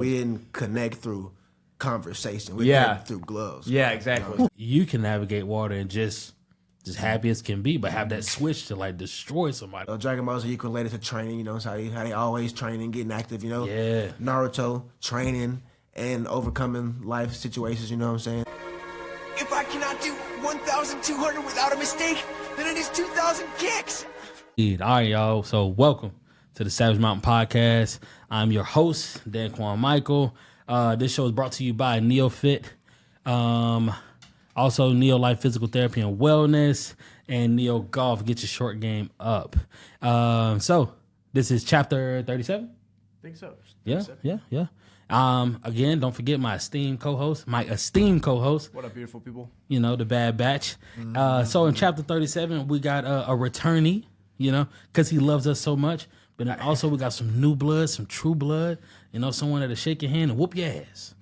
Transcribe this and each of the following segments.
We didn't connect through conversation. We connected through gloves. Yeah, exactly. You can navigate water and just happy as can be, but have that switch to like destroy somebody. Dragon Ball Z related to training, you know, how they always training, getting active, you know. Yeah. Naruto, training and overcoming life situations, you know what I'm saying? If I cannot do 1,200 without a mistake, then it is 2,000 kicks. All right, y'all. So welcome to the Savage Mountain Podcast. I'm your host, Dan Quan Mickel. This show is brought to you by NeoFit. Also, Neo Life Physical Therapy and Wellness, and Neo Golf. Get your short game up. So, this is chapter 37? I think so. Yeah. Again, don't forget my esteemed co-host. What up, beautiful people? You know, the Bad Batch. So, in chapter 37, we got a returnee, you know, because he loves us so much. But then also, we got some new blood, some true blood, you know, someone that'll shake your hand and whoop your ass.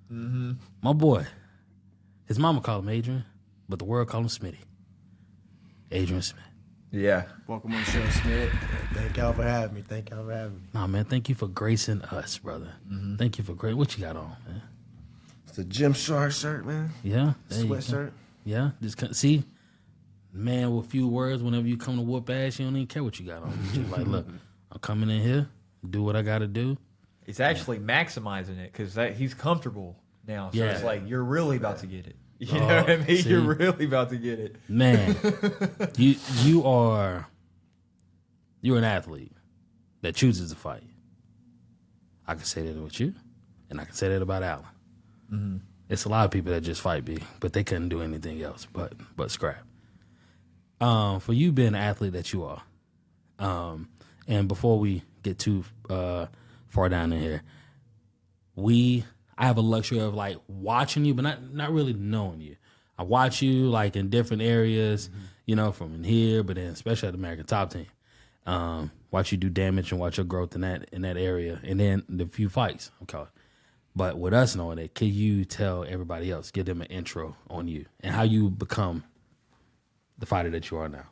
My boy. His mama called him Adrian, but the world called him Smitty. Adrian Smith. Yeah. Welcome on the show, Smith. Thank y'all for having me. Nah, man, thank you for gracing us, brother. Thank you for gracing. What you got on, man? It's a Gymshark shirt, man. Yeah. Sweatshirt. Yeah. Just see, man, with few words, whenever you come to whoop ass, you don't even care what you got on. You just like, look, I'm coming in here, do what I got to do. It's actually maximizing it because he's comfortable now. So it's like, you're really about to get it. You know what I mean? See, you're really about to get it. Man, you're an athlete that chooses to fight. I can say that with you, and I can say that about Alan. It's a lot of people that just fight big, but they couldn't do anything else but scrap. For you being an athlete that you are, and before we get too far down in here, I have a luxury of like watching you, but not really knowing you. I watch you like in different areas, you know, from in here, but then especially at the American Top Team. Watch you do damage and watch your growth in that area, and then the few fights. Okay, but with us knowing it, can you tell everybody else, give them an intro on you and how you become the fighter that you are now?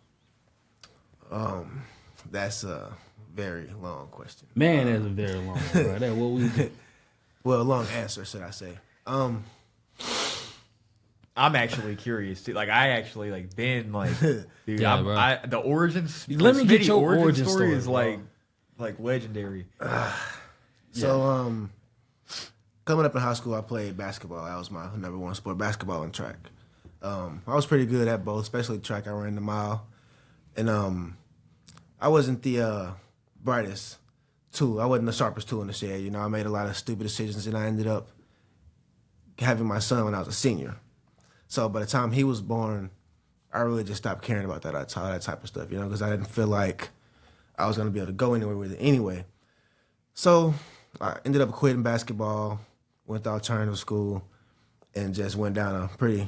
That's a very long question. Man, that's a very long one, bro. That's what we do. Well, a long answer, should I say. I'm actually curious too. Like I actually like been like, dude, Yeah, the origins. Let me get your origin story is bro. like legendary. So, coming up in high school, I played basketball. That was my number one sport, basketball and track. I was pretty good at both, especially track. I ran the mile. And I wasn't the brightest tool. I wasn't the sharpest tool in the shed. You know, I made a lot of stupid decisions, and I ended up having my son when I was a senior. So by the time he was born, I really just stopped caring about that type of stuff, you know, because I didn't feel like I was going to be able to go anywhere with it anyway. So I ended up quitting basketball, went to alternative school, and just went down a pretty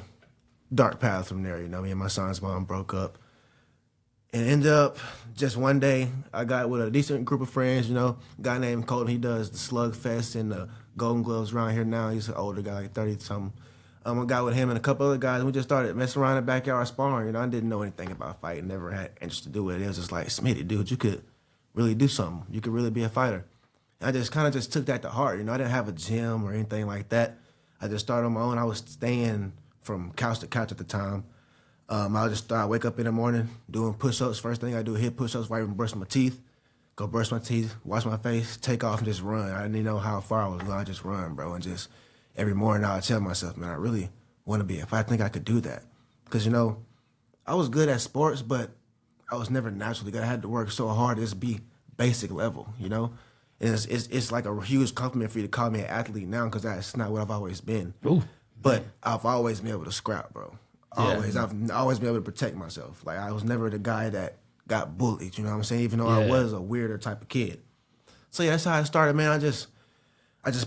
dark path from there. You know, me and my son's mom broke up. And ended up just one day, I got with a decent group of friends, you know, a guy named Colton. He does the Slug Fest and the Golden Gloves around here now. He's an older guy, like 30-something. I got with him and a couple other guys, and we just started messing around in the backyard sparring. You know, I didn't know anything about fighting, never had interest to do it. It was just like, Smitty, dude, you could really do something. You could really be a fighter. And I just kind of just took that to heart. You know, I didn't have a gym or anything like that. I just started on my own. I was staying from couch to couch at the time. I'll just wake up in the morning doing push-ups. First thing I do, hit push-ups right even brush my teeth, go brush my teeth, wash my face, take off, and just run. I didn't even know how far I was going. I just run, bro. And just every morning I would tell myself, man, I really want to be, if I think I could do that. Because, you know, I was good at sports, but I was never naturally good. I had to work so hard to just be basic level, you know? And it's like a huge compliment for you to call me an athlete now, because that's not what I've always been. Ooh. But I've always been able to scrap, bro. Always. I've always been able to protect myself. Like, I was never the guy that got bullied, you know what I'm saying? Even though I was a weirder type of kid. So, yeah, that's how I started, man. I just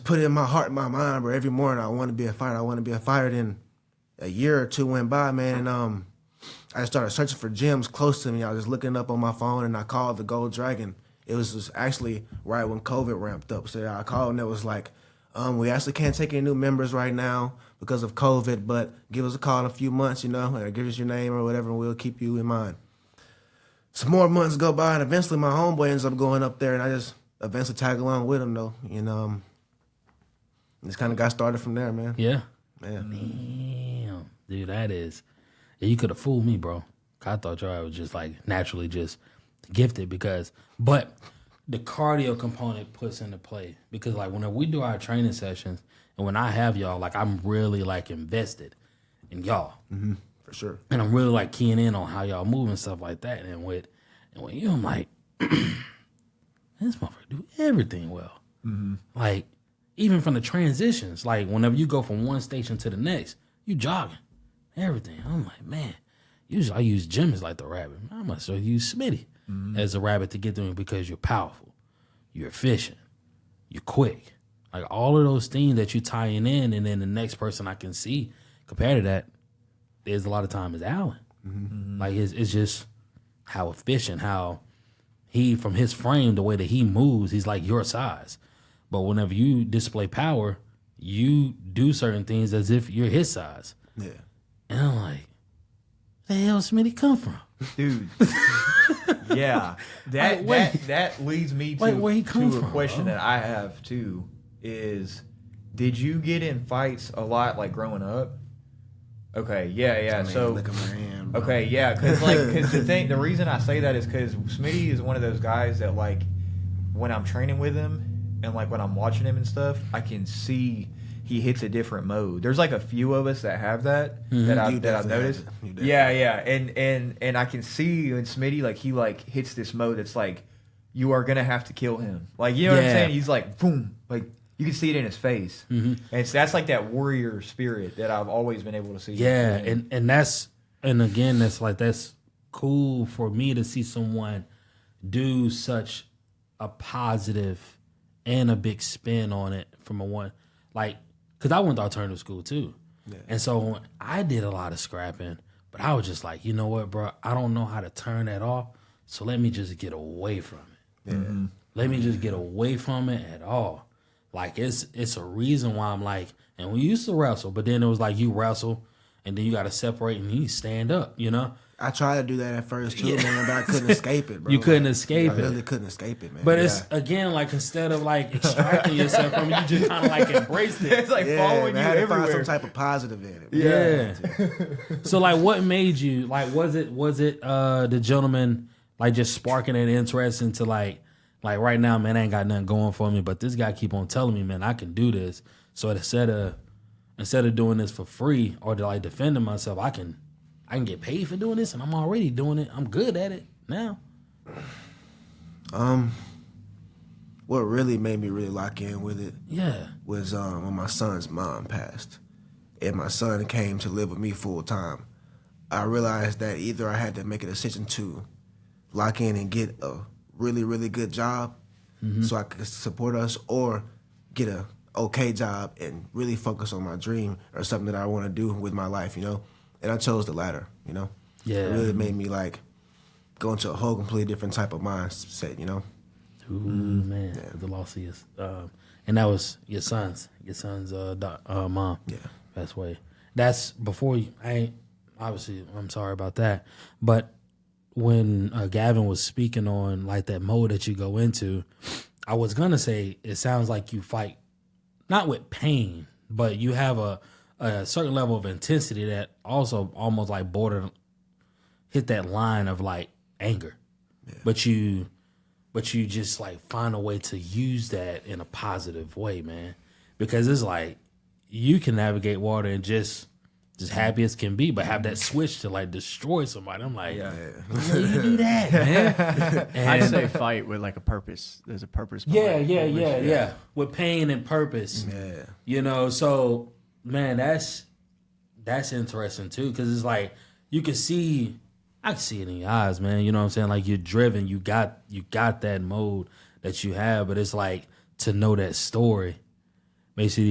put it in my heart and my mind, bro. Every morning, I want to be a fighter. Then a year or two went by, man, and I started searching for gyms close to me. I was just looking up on my phone, and I called the Gold Dragon. It was just actually right when COVID ramped up. So I called, and it was like, we actually can't take any new members right now because of COVID, but give us a call in a few months, you know, or give us your name or whatever, and we'll keep you in mind. Some more months go by, and eventually my homeboy ends up going up there, and I just eventually tag along with him, though. And Just kind of got started from there, man. Yeah. Man. Damn. Dude, that is... Yeah, you could have fooled me, bro. I thought y'all was just like naturally just gifted but the cardio component puts into play because like whenever we do our training sessions and when I have y'all, like I'm really like invested in y'all. Mm-hmm. For sure. And I'm really like keying in on how y'all move and stuff like that. And with you, I'm like, this motherfucker do everything well. Mm-hmm. Like even from the transitions, like whenever you go from one station to the next, you jogging, everything. I'm like, man. Usually I use Jim as like the rabbit. I must have used Smitty as a rabbit to get through because you're powerful, you're efficient, you're quick. Like all of those things that you tying in, and then the next person I can see compared to that, there's a lot of time is Allen. Mm-hmm. Like it's just how efficient, how he from his frame, the way that he moves, he's like your size. But whenever you display power, you do certain things as if you're his size. Yeah. And I'm like, where the hell Smitty come from? Dude. Yeah. That leads me to a question that I have too is did you get in fights a lot like growing up? Okay, yeah. So look at my hand, bro. okay, yeah, because the reason I say that is because Smitty is one of those guys that like when I'm training with him and like when I'm watching him and stuff, I can see he hits a different mode. There's like a few of us that have that that I've noticed. Yeah, and I can see in Smitty like he like hits this mode that's like you are gonna have to kill him. Like you know what I'm saying? He's like boom, like you can see it in his face, and that's like that warrior spirit that I've always been able to see. Yeah, and that's again that's cool for me to see someone do such a positive and a big spin on it from a one like. Because I went to alternative school, too. Yeah. And so I did a lot of scrapping, but I was just like, you know what, bro? I don't know how to turn that off, so let me just get away from it. Yeah. Let me just get away from it at all. Like, it's a reason why I'm like, and we used to wrestle, but then it was like you wrestle, and then you got to separate, and you stand up, you know? I tried to do that at first, too, man, but I couldn't escape it, bro. You couldn't escape it. I really couldn't escape it, man. But it's, again, like, instead of, like, extracting yourself from it, you just kind of, like, embraced it. It's like following you I had to everywhere. find some type of positive in it. Yeah. So, like, what made you, like, was it the gentleman, like, just sparking an interest into, like right now, man, I ain't got nothing going for me, but this guy keep on telling me, man, I can do this. So instead of doing this for free or to, like, defending myself, I can get paid for doing this, and I'm already doing it. I'm good at it now. What really made me really lock in with it was when my son's mom passed. And my son came to live with me full time. I realized that either I had to make a decision to lock in and get a really, really good job so I could support us, or get a okay job and really focus on my dream or something that I want to do with my life, you know? And I chose the latter, you know? Yeah. It really made me, like, go into a whole completely different type of mindset, you know? Ooh, man. Yeah. The loss of his, and that was your son's mom. Yeah. Best way. That's before you, obviously, I'm sorry about that. But when Gavin was speaking on, like, that mode that you go into, I was going to say, it sounds like you fight, not with pain, but you have a certain level of intensity that also almost like hit that line of like anger, but you just like find a way to use that in a positive way, man, because it's like you can navigate water and just happy as can be, but have that switch to like destroy somebody. I'm like, how do you do that, man? And I'd say fight with like a purpose. There's a purpose. Yeah. With pain and purpose. Yeah. You know, so man, that's interesting too, because it's like I can see it in your eyes, man. You know what I'm saying? Like, you're driven, you got that mode that you have, but it's like to know that story makes it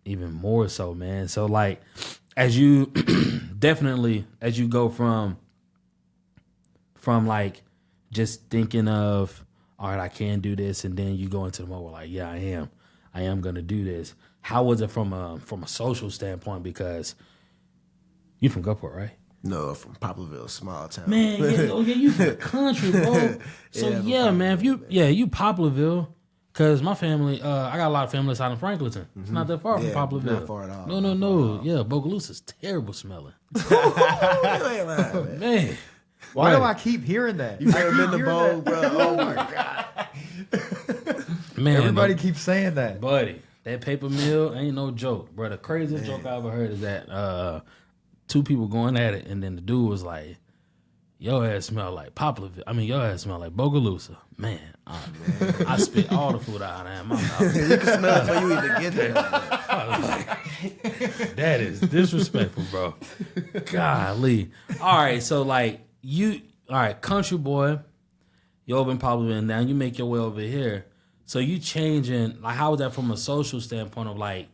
even more so, man. So like, as you definitely as you go from like just thinking of, all right, I can do this, and then you go into the mode where like, yeah, I am gonna do this. How was it from a social standpoint? Because you from Gulfport, right? No, from Poplarville, small town. Man, you from the country, bro. So man, if you Poplarville, Cause my family, I got a lot of family out in Franklinton. It's not that far from Poplarville. Not far at all. No. Yeah, Bogalusa's terrible smelling. You ain't lying, man. Man. Why do I keep hearing that? You ever been to Bow, bro? Oh my god. Man, Everybody keeps saying that. buddy, that paper mill ain't no joke, bro. The craziest joke I ever heard is that two people going at it, and then the dude was like, "Your ass smell like Poplarville. I mean, your ass smell like Bogalusa." Man, I spit all the food out of my mouth. You can smell it before you even get there. That is disrespectful, bro. Golly. All right, so like country boy, you over in Poplarville, now you make your way over here. So you changing, like, how was that from a social standpoint of like,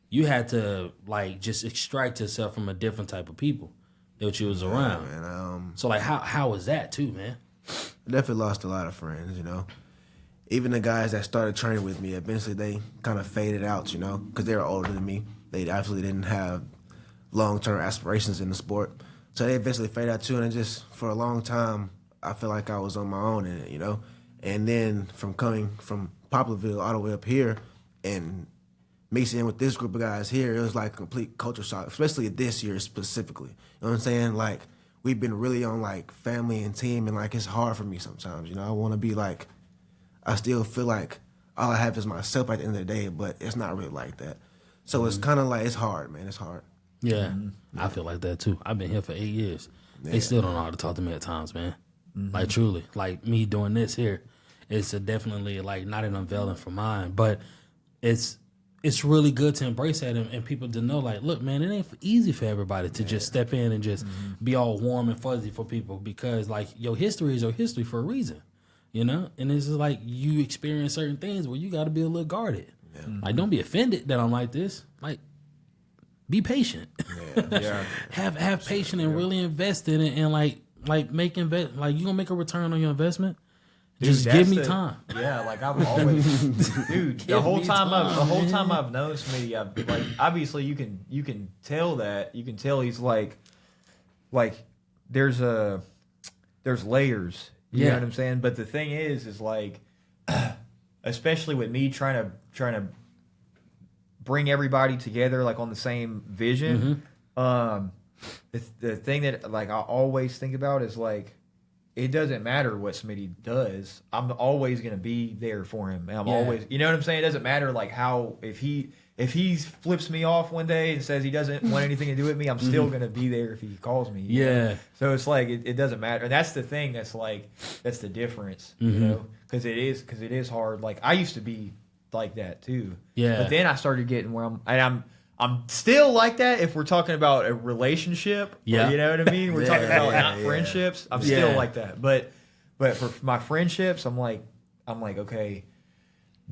you had to like just extract yourself from a different type of people that you was around. Man, So like, how was that too, man? I definitely lost a lot of friends, you know. Even the guys that started training with me, eventually they kind of faded out, you know, because they were older than me. They absolutely didn't have long-term aspirations in the sport. So they eventually faded out too, and just for a long time, I feel like I was on my own in it, you know. And then from coming from Poplarville all the way up here and mixing in with this group of guys here, it was like a complete culture shock, especially this year specifically. You know what I'm saying? Like, we've been really on like family and team, and like it's hard for me sometimes, you know. I want to be like, I still feel like all I have is myself at the end of the day, but it's not really like that. So it's kind of like, it's hard, man. It's hard. Yeah, I feel like that too. I've been here for 8 years. They still don't know how to talk to me at times, man. Like, truly, like me doing this here, it's definitely like not an unveiling for mine, but it's really good to embrace that and people to know, like, look, man, it ain't easy for everybody to just step in and just be all warm and fuzzy for people, because like your history is your history for a reason, you know? And it's just like you experience certain things where you got to be a little guarded. Yeah. Like, don't be offended that I'm like this. Like, be patient. Yeah. have patience and really invest in it, and like make invest. Like, you gonna make a return on your investment. Just give me time. Yeah, like I've always, dude. The whole time I've known Smitty, I've, like, obviously you can tell that. You can tell he's like there's layers. You know what I'm saying? But the thing is like, especially with me trying to bring everybody together like on the same vision. The thing that like I always think about is like, it doesn't matter what Smitty does. I'm always gonna be there for him. And I'm always, you know what I'm saying? It doesn't matter like how, if he flips me off one day and says he doesn't want anything to do with me, I'm still gonna be there if he calls me. You know? So it's like it doesn't matter. And that's the thing. That's the difference. You know, because it is hard. Like, I used to be like that too. Yeah. But then I started getting where I'm still like that if we're talking about a relationship. Yeah. You know what I mean? We're talking about not friendships. I'm still like that. But for my friendships, I'm like, okay,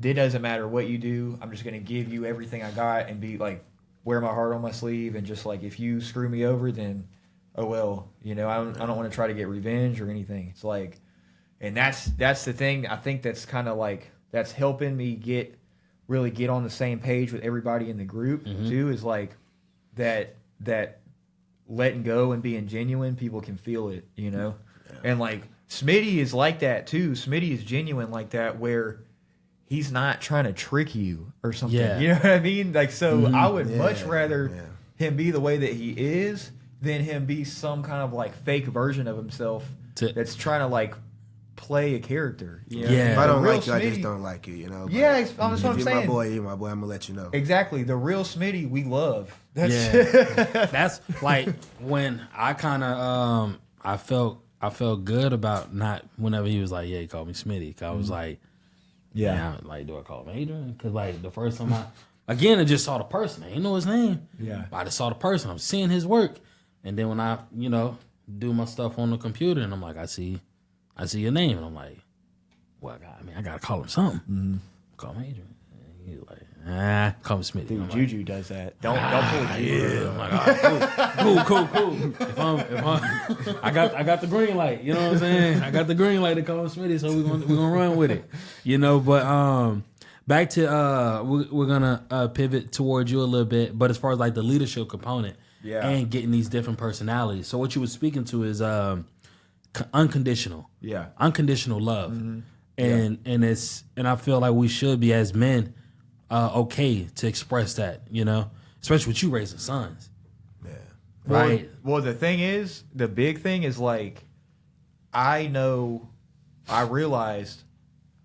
it doesn't matter what you do. I'm just going to give you everything I got and be like, wear my heart on my sleeve. And just like, if you screw me over, then, oh, well, you know, I don't want to try to get revenge or anything. It's like, and that's the thing. I think that's kind of like, that's helping me really get on the same page with everybody in the group too, is like that letting go and being genuine, people can feel it, you know? And like Smitty is like that too. Smitty is genuine like that, where he's not trying to trick you or something. You know what I mean? Like, so I would much rather him be the way that he is than him be some kind of like fake version of himself that's trying to like play a character. You know? If I don't like you, I just don't like you, you know? But that's what I'm saying. If you're my boy, I'm going to let you know. Exactly. The real Smitty we love. That's like when I kind of, I felt good about not, whenever he was like, he called me Smitty. 'Cause I was like, man, like, do I call him Adrian? Because like the first time I just saw the person. I didn't know his name. I just saw the person. I'm seeing his work. And then when I, you know, do my stuff on the computer and I'm like, I see your name, and I'm like, well, I gotta call him something. Call him Adrian. And he's like, call him Smitty. Dude, Juju like, does that. Don't pull Juju. I'm like, all right, cool. If I'm, I got the green light. You know what I'm saying? I got the green light to call him Smitty, so we're gonna run with it. You know, but back to we're gonna pivot towards you a little bit. But as far as like the leadership component, and getting these different personalities. So what you were speaking to is unconditional. Unconditional love. and I feel like we should be as men okay to express that, you know, especially with you raising sons. Yeah. Right. Well, the thing is, the big thing is like, I realized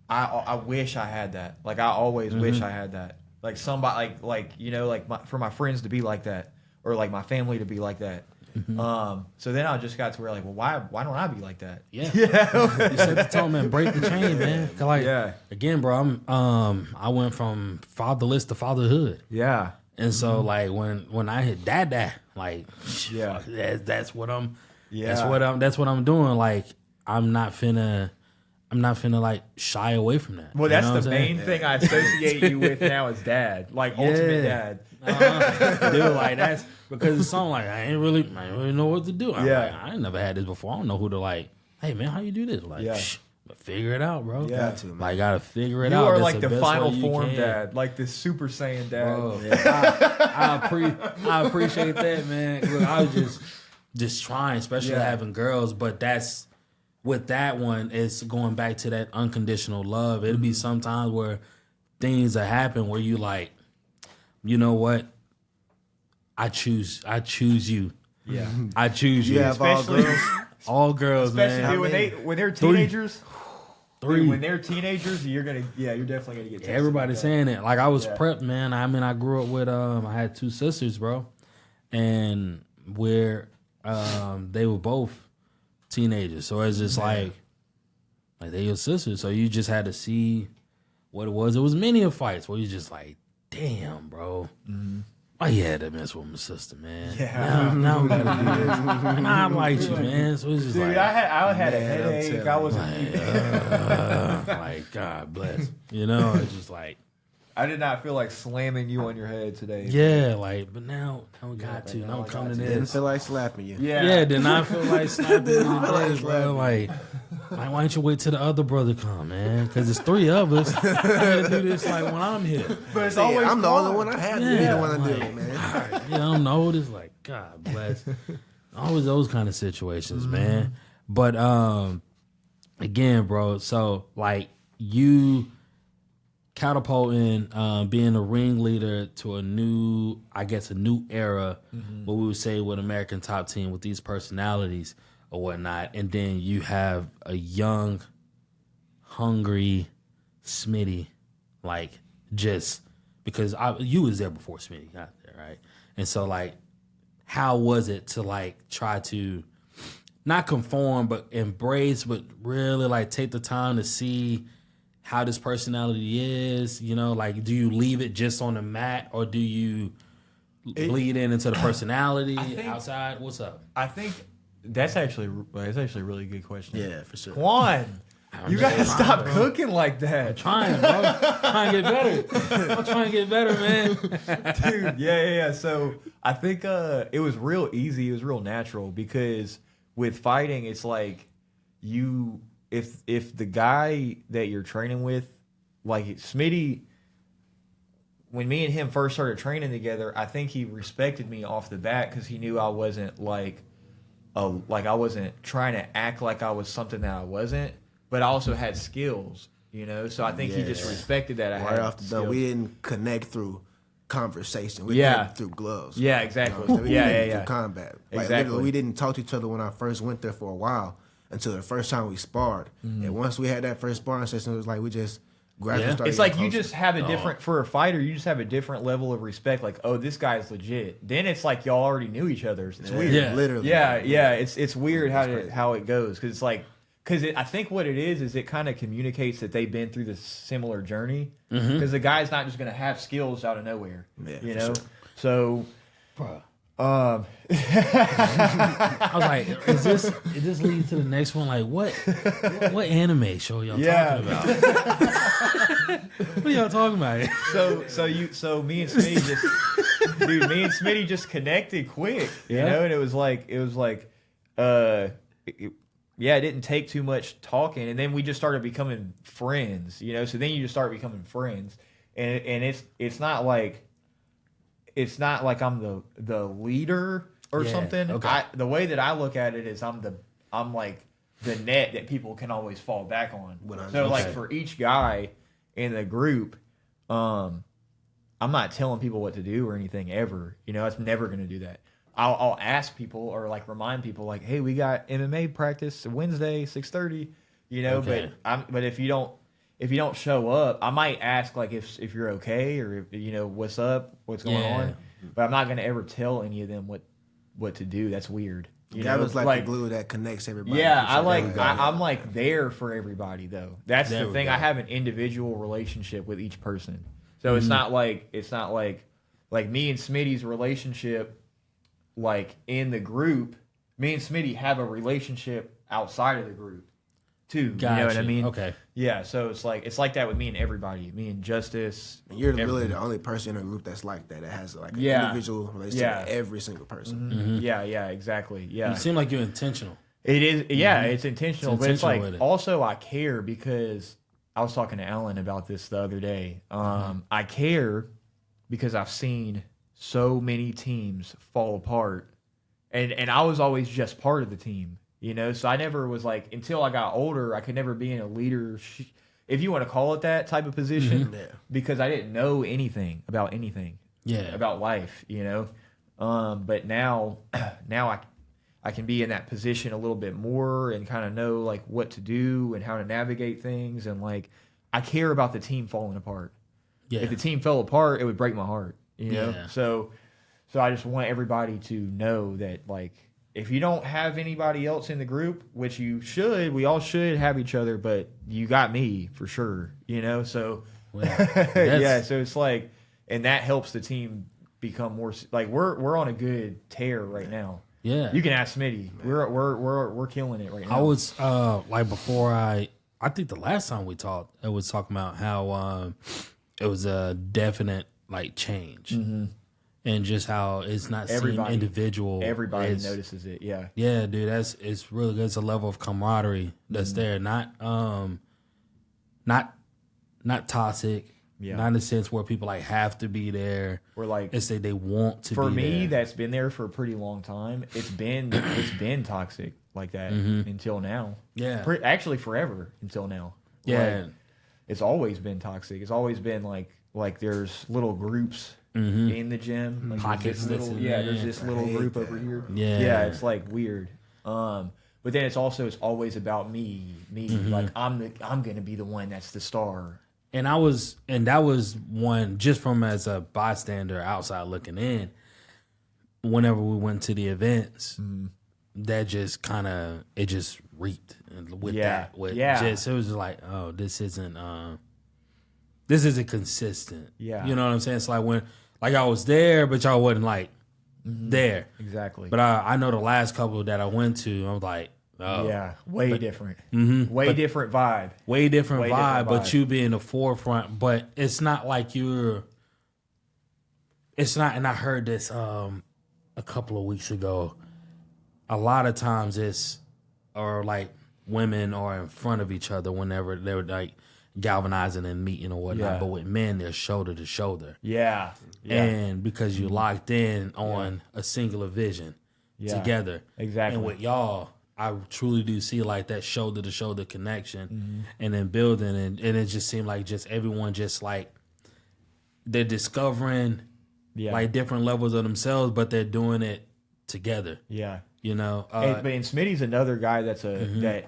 I wish I had that. Like I always wish I had that. Like somebody like you know, like for my friends to be like that, or like my family to be like that. So then I just got to where like, well, why don't I be like that? Yeah. You set the tone, man. Break the chain, man. 'Cause like, again, bro, I went from fatherless to fatherhood. Yeah. And so like when I hit dad, like, Yeah. that's what I'm. Yeah. That's what I'm doing. Like I'm not finna like shy away from that. Well, You that's know what the I'm saying? main thing I associate you with now is dad, like ultimate dad. Dude, like that's because it's something like I ain't really know what to do. I'm Yeah. like, I ain't never had this before. I don't know who to like. Hey man, how you do this? Like, but figure it out, bro. Yeah. Got to, man. Like, gotta figure it You out. are That's like the best final way you form can. dad, like this Super Saiyan dad. Bro, I appreciate that, man. Look, I was just trying, especially having girls, but that's with that one. It's going back to that unconditional love. It'll be sometimes where things that happen where you like, you know what? I choose you. Yeah. I choose you. You have all Especially- girls. All girls, Especially man. dude, when they're teenagers. Three. Dude, when they're teenagers, you're definitely gonna get tested. Everybody's saying it. Like I was Yeah. prepped, man. I mean, I grew up with I had two sisters, bro, and where they were both teenagers. So it's just like they your sisters. So you just had to see what it was. It was many of fights where you just like, damn, bro. Why you had to mess with my sister, man? Yeah. Now we gotta do this. Nah, I like you, man. So it's just Dude, like, I had a Man, I'm headache. telling I you. wasn't. like God bless. You know, it's just like, I did not feel like slamming you on your head today. yeah, like, but now we got to. Now I I'm coming to got Didn't this. feel like slapping you. Yeah. Did not feel like snapping in the days, bro. Like, why don't you wait till the other brother come, man? Because it's three of us. I gotta do this like when I'm here. But it's See, always I'm the fun. only one I had to be the one to do it, man. Yeah, I'm the oldest. Like, God bless. Always those kind of situations, man. But again, bro. So like you catapulting, being a ringleader to a new era, what we would say with American Top Team with these personalities or whatnot, and then you have a young, hungry Smitty, like just because you was there before Smitty got there, right? And so like, how was it to like try to not conform but embrace, but really like take the time to see how this personality is, you know, like do you leave it just on the mat or do you bleed into the personality outside? What's up? I think that's actually a really good question. Yeah, for sure. Quan, you gotta stop cooking like that, Trying, bro. Trying to get better. I'm trying to get better, man. dude. Yeah. So I think it was real easy. It was real natural because with fighting, it's like you. If the guy that you're training with, like Smitty, when me and him first started training together, I think he respected me off the bat because he knew I wasn't like I wasn't trying to act like I was something that I wasn't, but I also had skills, you know. So I think he just respected that I Right had off the skills. dome, we didn't connect through conversation. We Yeah. connected through gloves. Yeah, exactly. You know, we connected Yeah. through combat. Like, Exactly. literally, we didn't talk to each other when I first went there for a while until the first time we sparred. And once we had that first sparring session, it was like we just gradually started. It's like getting you closer. just have a different for a fighter. You just have a different level of respect. Like, oh, this guy's legit. Then it's like y'all already knew each other. It's weird. Yeah. literally. Yeah. It's weird crazy. how it goes because it's like I think what it is it kind of communicates that they've been through this similar journey. Because the guy's not just gonna have skills out of nowhere. Yeah, you for know. sure. So. Bro. Um, I was like, is this leading to the next one? Like, what anime show y'all talking about? What are y'all talking about? So me and Smitty just connected quick, you know, and it was like it didn't take too much talking, and then we just started becoming friends, you know. So then you just start becoming friends, and it's not like I'm the leader or something. okay. The way that I look at it is I'm like the net that people can always fall back on. What So like okay. for each guy in the group, I'm not telling people what to do or anything ever. You know, it's never going to do that. I'll ask people or like remind people like, hey, we got MMA practice Wednesday 6:30. You know, Okay. but if you don't show up, I might ask like if you're okay or if, you know, what's up, what's going Yeah. on. But I'm not going to ever tell any of them what to do. That's weird. You know, Gavin's like the glue that connects everybody. yeah, Keeps I like. everybody I'm together. like there for everybody though. That's There the we thing. go. I have an individual relationship with each person, so it's not like me and Smitty's relationship. Like in the group, me and Smitty have a relationship outside of the group too. You know what I Gotcha. mean? Okay. Yeah. So it's like that with me and everybody. Me and Justice. And you're really everything. the only person in a group that's like that has like an Yeah. individual relationship Yeah. with every single person. Mm-hmm. Yeah. Exactly. Yeah. You seem like you're intentional. It is, yeah, it's intentional, It's but it's intentional like with it. also I care because I was talking to Alan about this the other day. I care because I've seen so many teams fall apart, and I was always just part of the team, you know. So I never was like until I got older, I could never be in a leader, if you want to call it that type of position, Yeah. because I didn't know anything about Yeah. about life, you know. But now I can be in that position a little bit more and kind of know like what to do and how to navigate things, and like I care about the team falling apart. Yeah. If the team fell apart, it would break my heart, you know. Yeah. So I just want everybody to know that like if you don't have anybody else in the group, which you should, we all should have each other, but you got me for sure, you know. So yeah, so it's like, and that helps the team become more like we're on a good tear right now. Yeah. You can ask Smitty. We're killing it right now. I was like before I think the last time we talked, I was talking about how it was a definite like change, and just how it's not seeing individual. Everybody it's- notices it. Yeah. Yeah, dude, it's really good. It's a level of camaraderie that's there, not toxic, Yeah. not in the sense where people like have to be there. We're like, It's that they want to. for be me, there. that's been there for a pretty long time. It's been toxic like that until now. Yeah. Actually forever until now. Yeah. Like, it's always been toxic. It's always been like there's little groups in the gym. Like Pockets there's this that's little, in there's there. this little hate group that. over here. Yeah. It's like weird. But then it's always about me. Like I'm gonna be the one that's the star. And that was one just from as a bystander outside looking in. Whenever we went to the events, that just it just reeked with Yeah. that. With Yeah. just, it was just like, oh, this isn't consistent. Yeah. You know what I'm saying? It's like when I was there, but y'all wasn't like there. Exactly. But I know the last couple that I went to, I was like, oh, yeah, way different. Way different vibe. way different Way vibe, different but vibe. you be in the forefront. But it's not like it's not, and I heard this a couple of weeks ago. A lot of times or like women are in front of each other whenever they're like galvanizing and meeting or whatnot. Yeah. But with men, they're shoulder to shoulder. Yeah. And because you're locked in on a singular vision Yeah. together. Exactly. And with y'all, I truly do see like that shoulder to shoulder connection and then building, and it just seemed like just everyone just like they're discovering like different levels of themselves, but they're doing it together. Yeah. You know, And Smitty's another guy that's that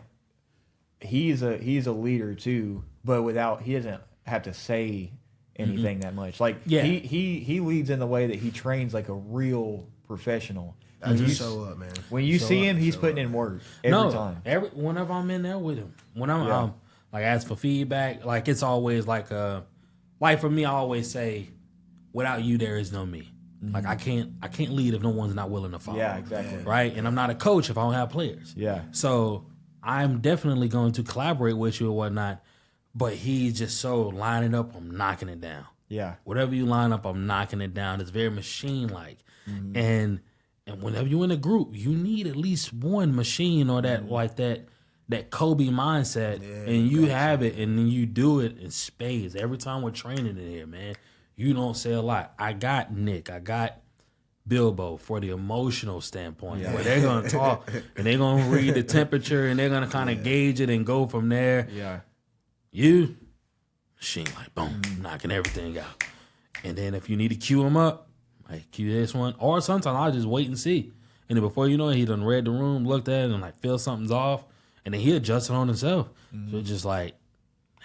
he's a leader too, but he doesn't have to say anything that much. Like he leads in the way that he trains like a real professional. I just show up, man. When you see him, he's putting in work every time. Whenever I'm in there with him, when I'm like ask for feedback, like it's always like for me, I always say, without you, there is no me. Like I can't lead if no one's not willing to follow. Yeah, exactly. Right, and I'm not a coach if I don't have players. Yeah. So I'm definitely going to collaborate with you or whatnot, but he's just so lining up, I'm knocking it down. Yeah. Whatever you line up, I'm knocking it down. It's very machine like, and whenever you're in a group, you need at least one machine or that like that Kobe mindset, and you have it, and then you do it in spades. Every time we're training in here, man, you don't say a lot. I got Nick, I got Bilbo for the emotional standpoint, where they're gonna talk and they're gonna read the temperature and they're gonna kind of gauge it and go from there. Yeah. You, machine like boom, knocking everything out. And then if you need to cue him up, like cue this one, or sometimes I'll just wait and see. And then before you know it, he done read the room, looked at it, and like feel something's off, and then he adjusted on himself. So it's just like,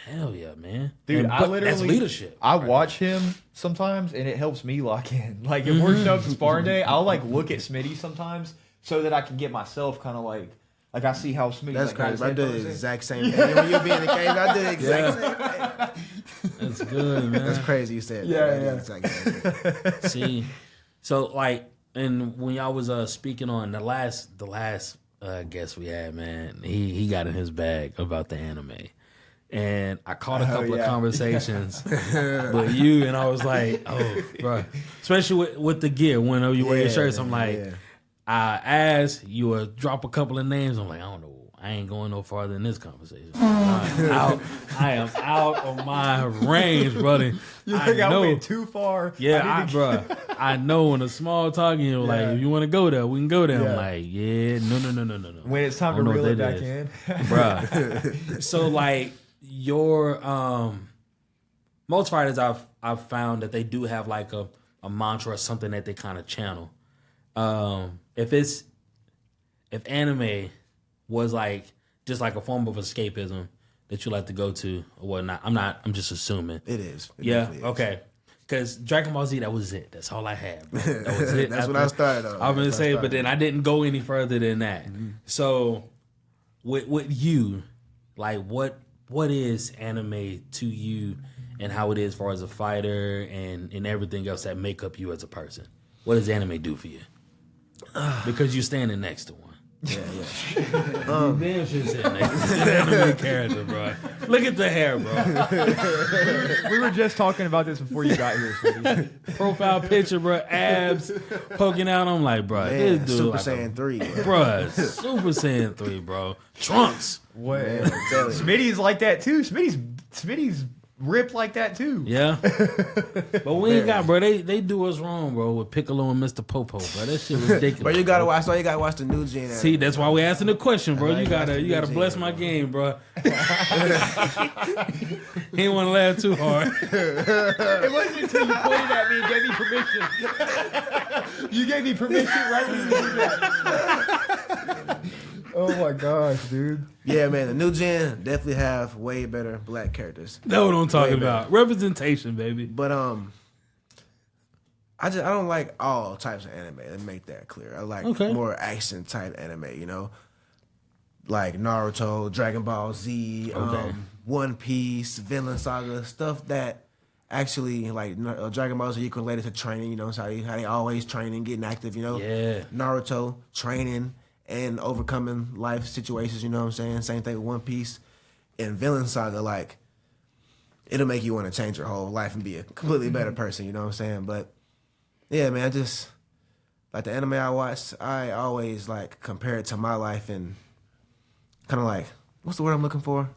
hell yeah, man, Dude, and, I but literally that's leadership. I watch him sometimes, and it helps me lock in. Like if we're showing up to sparring day, I'll like look at Smitty sometimes so that I can get myself kind of like I see how Smitty. That's like, crazy. I do the exact same thing. When you be in the cage, I do the exact same thing. That's good, man. That's crazy you said that. I do the exact same thing. See, so like, and when y'all was speaking on the last guest we had, man, he got in his bag about the anime. And I caught a couple of conversations with you, and I was like, oh, bro. Especially with the gear, when you wear your shirts, I'm like, I asked, you would drop a couple of names. I'm like, I don't know. I ain't going no farther in this conversation. I am out of my range, brother. You think I went too far? Yeah, bro. I know when a small talking, you're like, if you want to go there, we can go there. I'm like, no. When it's time to reel it back in. Bro. So, like, your most fighters I've found that they do have like a mantra or something that they kind of channel. If anime was like just like a form of escapism that you like to go to or whatnot, I'm just assuming It is. It yeah, definitely is. okay. Because Dragon Ball Z, that was it. That's all I had, bro. That was it. That's what I started on. I was gonna say, but then I didn't go any further than that. So, with you, like, what is anime to you, and how it is as far as a fighter and everything else that make up you as a person? What does anime do for you? Because you're standing next to one. Yeah. You damn sure sitting next to an anime character, bro. Look at the hair, bro. We were just talking about this before you got here, Smitty. Profile picture, bro. Abs poking out. I'm like, bro, this dude Super like Saiyan 3. bro. Super Saiyan 3, bro. Trunks. What? Man, I'm telling you. Smitty's like that too. Smitty's ripped like that too. Yeah. But we ain't got, bro. They do us wrong, bro, with Piccolo and Mr. Popo, bro. That shit ridiculous. But you gotta watch. So you gotta watch the new gen. See, that's why we asking the question, bro. You gotta bless my game, bro. He didn't want to laugh too hard. It wasn't until you pointed at me and gave me permission. You gave me permission right when you did that. Oh my gosh, dude. Yeah, man. The new gen definitely have way better black characters. That's what I'm talking Way about. Representation, baby. But I don't like all types of anime. Let me make that clear. I like more action type anime. You know, like Naruto, Dragon Ball Z, One Piece, Vinland Saga, stuff that actually like Dragon Ball Z related to training. You know, how they always training, getting active. You know, Naruto training and overcoming life situations. You know what I'm saying? Same thing with One Piece and Vinland Saga. Like, it'll make you want to change your whole life and be a completely better person. You know what I'm saying? But yeah, man, just like the anime I watched, I always like compare it to my life and kind of like, what's the word I'm looking for?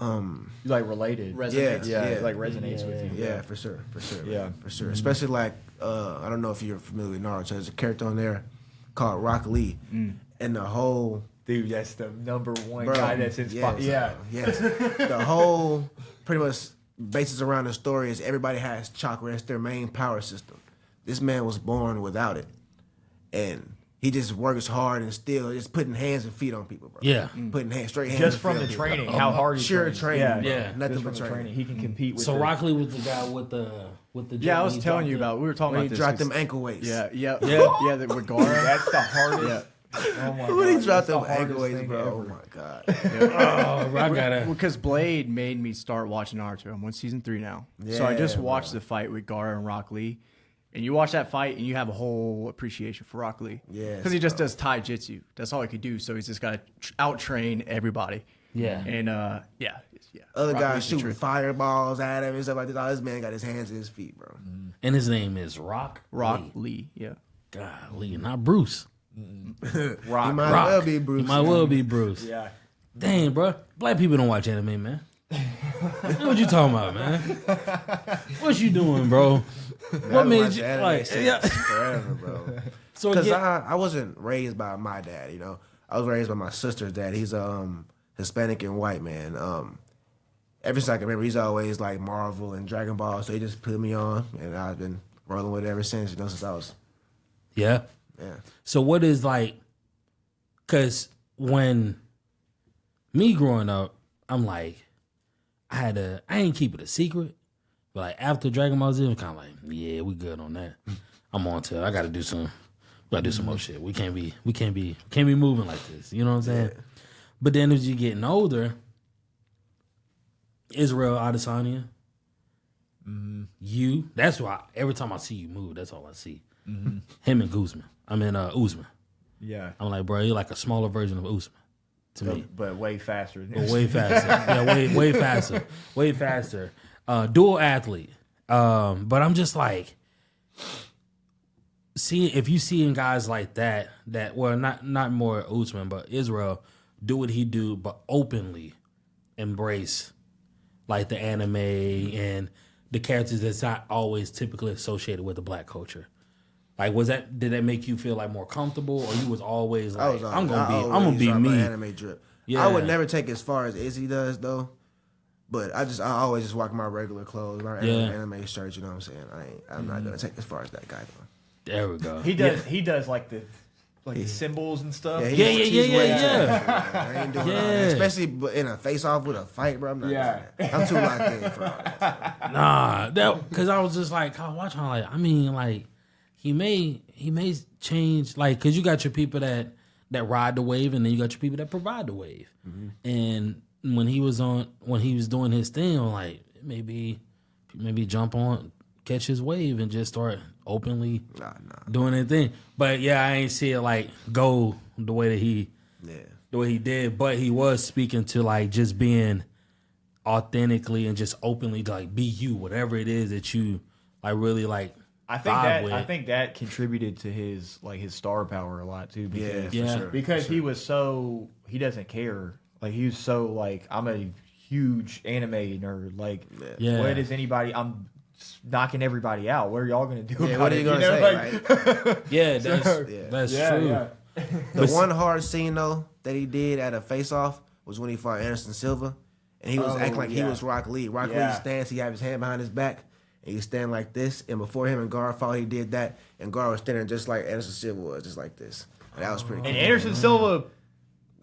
You like related. Resonates. Yeah, it like resonates with you. Yeah, for sure. Yeah. For sure. Especially like, I don't know if you're familiar with Naruto. There's a character on there called Rock Lee. And the whole... Dude, that's the number one guy that's inspired. Yes. The whole pretty much basis around the story is everybody has chakra. It's their main power system. This man was born without it. And he just works hard and still just putting hands and feet on people, bro. Yeah. Putting straight hands Just and from feet the on people. training, how hard he Sure trains. training. Yeah. Nothing Just but from the training. He can compete with So the, Rock Lee was the guy with the Yeah, I was Japanese telling you doctor. about. We were talking When he about this. dropped 'cause- them ankle weights. Yeah. With Gara. That's the hardest. Yeah. Oh my When he gosh, dropped that's them the ankle hardest weights, thing bro. ever. Oh my God. Oh, I gotta. Because Blade made me start watching Naruto. I'm on season 3 now. So I just Yeah, watched the fight with Gara and Rock Lee. And you watch that fight and you have a whole appreciation for Rock Lee. Yes, Because he just does taijutsu. That's all he could do. So he's just got to out-train everybody. Yeah. And, yeah. Other Rock guys Lee's the shooting truth. fireballs at him and stuff like this. Oh, this man got his hands and his feet, bro. And his name is Rock Rock Lee. Lee, yeah. Golly, not Bruce. Rock. He might Rock. well be Bruce. He might well be Bruce. Yeah. Dang, bro. Black people don't watch anime, man. What you talking about, man? What you doing, bro? What made you like? Forever, bro. So Because I wasn't raised by my dad, you know. I was raised by my sister's dad. He's Hispanic and white man. Ever since I can remember, he's always like Marvel and Dragon Ball, so he just put me on, and I've been rolling with it ever since, you know, since I was. Yeah. So what is like? Because when me growing up, I'm like, I ain't keep it a secret, but like after Dragon Ball Z, I'm kind of like, yeah, we good on that. I'm on to. I got to do some more shit. We can't be moving like this. You know what I'm saying? Yeah. But then as you getting older, Israel Adesanya, you. That's why every time I see you move, that's all I see. Mm-hmm. Him and Guzman. Usman. Yeah. I'm like, bro, you're like a smaller version of Usman to me. But way faster. Way faster. Yeah, way faster. Way faster. Dual athlete. But I'm just like, if you seeing guys like that well, not more Usman, but Israel do what he do, but openly embrace like the anime and the characters that's not always typically associated with the black culture. Like, did that make you feel like more comfortable, or you was always like, I'm gonna be me? Anime drip. Yeah. I would never take as far as Izzy does though, but I always just rock my regular clothes, my anime shirts. You know what I'm saying? I'm not gonna take as far as that guy though. There we go. He does like the symbols and stuff. Yeah. I ain't doing all that. Especially in a face-off with a fight, bro. I'm not doing that. I'm too locked in for all that. Nah, because I was just like, I watch him like, I mean, like, he may change, like, because you got your people that ride the wave, and then you got your people that provide the wave. Mm-hmm. And when he was doing his thing, I'm like, maybe jump on, catch his wave, and just start openly doing that thing. But yeah, I ain't see it like go the way that he did. But he was speaking to like just being authentically and just openly like be you, whatever it is that you like really like. I think that contributed to his star power a lot too. Because he was he doesn't care. Like he was so like, I'm a huge anime nerd. Like what is anybody? I'm knocking everybody out. What are y'all gonna do? Yeah, what are you gonna say? Right? That's true. Yeah. The one hard scene though that he did at a face-off was when he fought Anderson Silva, and he was acting like he was Rock Lee. Rock Lee stands. He had his hand behind his back. And he stand like this, and before him and Gar fought, he did that, and Gar was standing just like Anderson Silva was, just like this. And that was pretty cool. And Anderson Silva,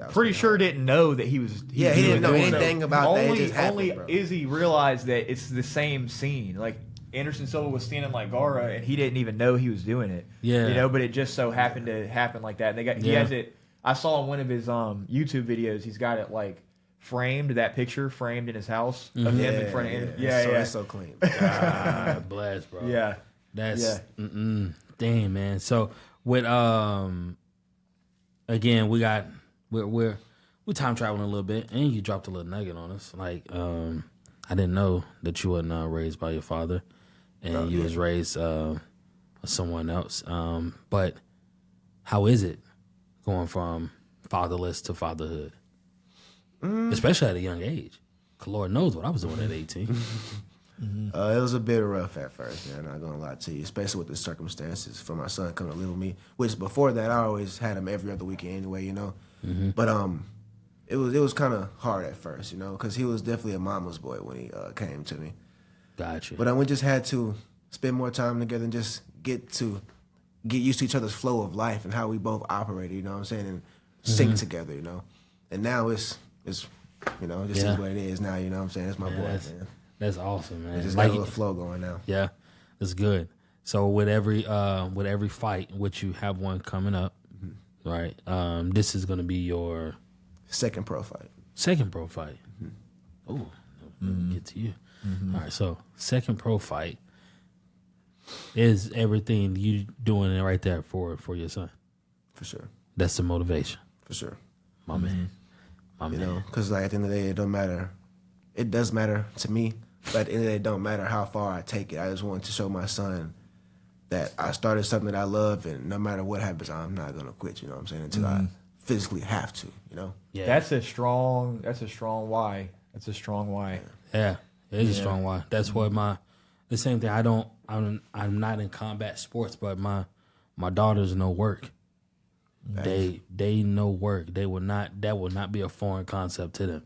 pretty sure didn't know that he was. He didn't know anything about that. It just happened, only bro. Izzy realized that it's the same scene. Like Anderson Silva was standing like Gara, and he didn't even know he was doing it. Yeah, but it just so happened to happen like that. And he has it. I saw in one of his YouTube videos, he's got it like. That picture framed in his house of him in front of him. It's so clean. God bless, bro. Yeah. That's damn, man. So with again, we're time traveling a little bit, and you dropped a little nugget on us. Like I didn't know that you wasn't raised by your father, and you was raised someone else. But how is it going from fatherless to fatherhood? Especially at a young age. Lord knows what I was doing at 18. It was a bit rough at first, man. I'm not gonna lie to you, especially with the circumstances for my son coming to live with me. Which before that, I always had him every other weekend anyway, you know. Mm-hmm. But it was kind of hard at first, you know, because he was definitely a mama's boy when he came to me. Gotcha. But we just had to spend more time together and just get used to each other's flow of life and how we both operated, you know what I'm saying, and sync together, you know. And now it's you know, just is what it is now, you know what I'm saying? It's my boy, man. That's awesome, man. It's just got a little flow going now. Yeah, that's good. So with every fight, which you have one coming up, right? This is going to be your second pro fight. Mm-hmm. Oh, get to you. Mm-hmm. All right, so second pro fight is everything you doing it right there for your son. For sure. That's the motivation. For sure. My man. You know, because like at the end of the day, it don't matter. It does matter to me, but at the end of the day, it don't matter how far I take it. I just want to show my son that I started something that I love, and no matter what happens, I'm not gonna quit. You know what I'm saying? Until I physically have to. You know? Yeah. That's a strong why. That's a strong why. Yeah, it's a strong why. That's what the same thing. I'm not in combat sports, but my daughters know work. Nice. They know work. That will not be a foreign concept to them.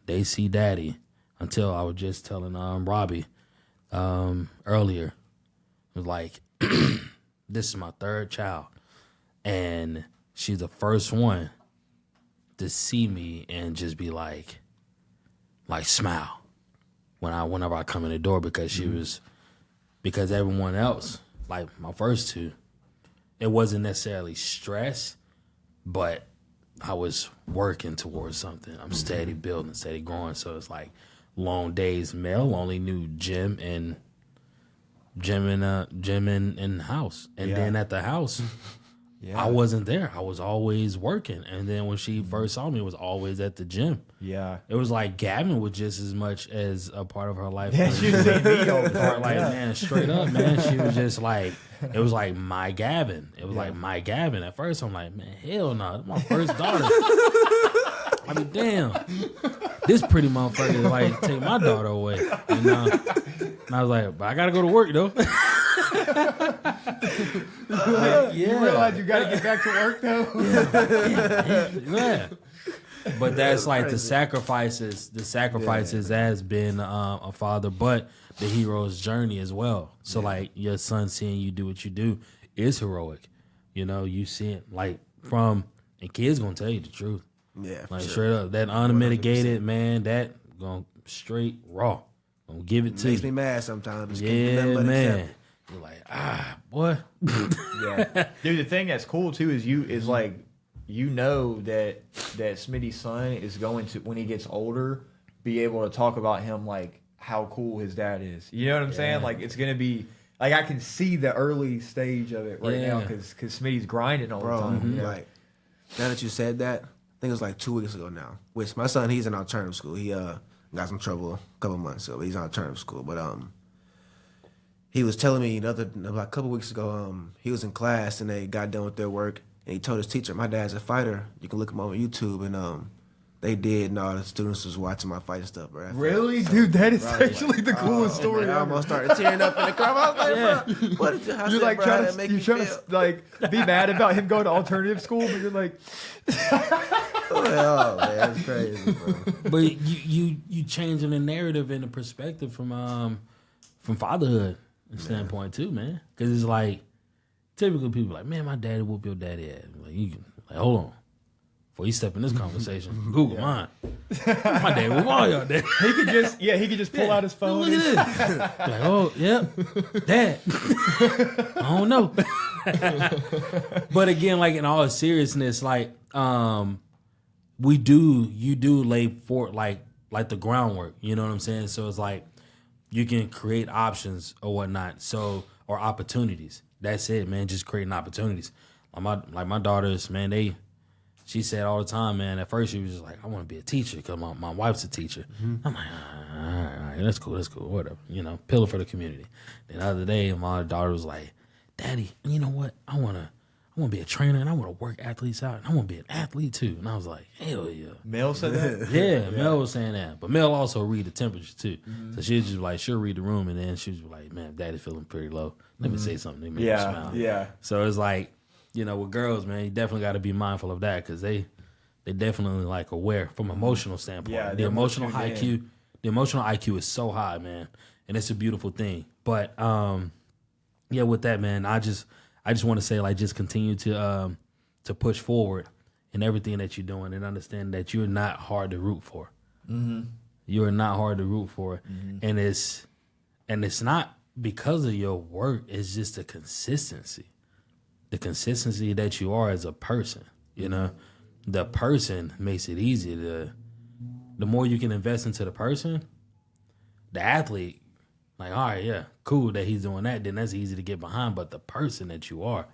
They see daddy. Until I was just telling Robbie earlier, it was like, this is my third child, and she's the first one to see me and just be like smile whenever I come in the door, because because everyone else, like my first two, it wasn't necessarily stress, but I was working towards something. I'm steady building, steady growing. So it's like long days. Mel only knew gym and house, and then at the house. Yeah. I wasn't there. I was always working. And then when she first saw me, it was always at the gym. Yeah. It was like Gavin was just as much as a part of her life. Yeah, she was seeing me all the time. Like, man, straight up, man. She was just like, it was like my Gavin. It was like my Gavin. At first, I'm like, man, hell no. That's my first daughter. I mean, damn. This pretty motherfucker like take my daughter away. You know? And I was like, but I got to go to work, though. You realize you got to get back to work though. Yeah. But that's like the sacrifices. The sacrifices has been a father, but the hero's journey as well. So like your son seeing you do what you do is heroic. You know, you see it like and kids gonna tell you the truth. Yeah, like straight up, that unmitigated 100%. Man, that going straight raw. Gonna give it to you. Makes me mad sometimes. Yeah, man. You're like, boy. Yeah, dude. The thing that's cool too is that Smitty's son is going to, when he gets older, be able to talk about him like how cool his dad is. You know what I'm saying? Like it's gonna be like I can see the early stage of it right now because Smitty's grinding all the time. Mm-hmm. Like now that you said that, I think it was like 2 weeks ago now. Which my son, he's in alternative school. He got some trouble a couple months ago. But he's in alternative school, but he was telling me about a couple weeks ago, he was in class and they got done with their work, and he told his teacher, my dad's a fighter. You can look him on YouTube, and they did, and all the students was watching my fight and stuff, bro. Really? Dude, that is actually the coolest story. I almost started tearing up in the car. I was like, bro, what did you're like trying to like be mad about him going to alternative school, but you're like, oh man, it's crazy, bro. But you changing the narrative and the perspective from fatherhood standpoint too, man. Because it's like typically people like, man, my daddy whoop your daddy ass. Like hold on. Before you step in this conversation, Google mine. My dad whoop all y'all dad. He could just pull out his phone. Look at this. Like, oh, yep, Dad. I don't know. But again, like in all seriousness, like you do lay for like the groundwork. You know what I'm saying? So it's like you can create options or whatnot. Or opportunities. That's it, man. Just creating opportunities. Like my daughters, man, she said all the time, man, at first she was just like, I want to be a teacher because my wife's a teacher. Mm-hmm. I'm like, all right, that's cool, whatever. You know, pillar for the community. Then the other day, my daughter was like, Daddy, you know what? I want to be a trainer and I want to work athletes out and I want to be an athlete too. And I was like, hell yeah. Mel said that? Yeah, Mel was saying that. But Mel also read the temperature too. Mm-hmm. So she was just like, she'll read the room and then she was like, man, Daddy's feeling pretty low. Let me say something. They make me smile. Yeah. So it's like, you know, with girls, man, you definitely got to be mindful of that because they definitely like aware from an emotional standpoint. Yeah, the emotional IQ is so high, man, and it's a beautiful thing. But with that, man, I just want to say like just continue to push forward in everything that you're doing and understand that you're not hard to root for. Mm-hmm. You are not hard to root for, mm-hmm. and it's not because of your work. It's just the consistency that you are as a person. You know, the person makes it easy the more you can invest into the person, the athlete, like, all right, yeah, cool that he's doing that, then that's easy to get behind. But the person that you are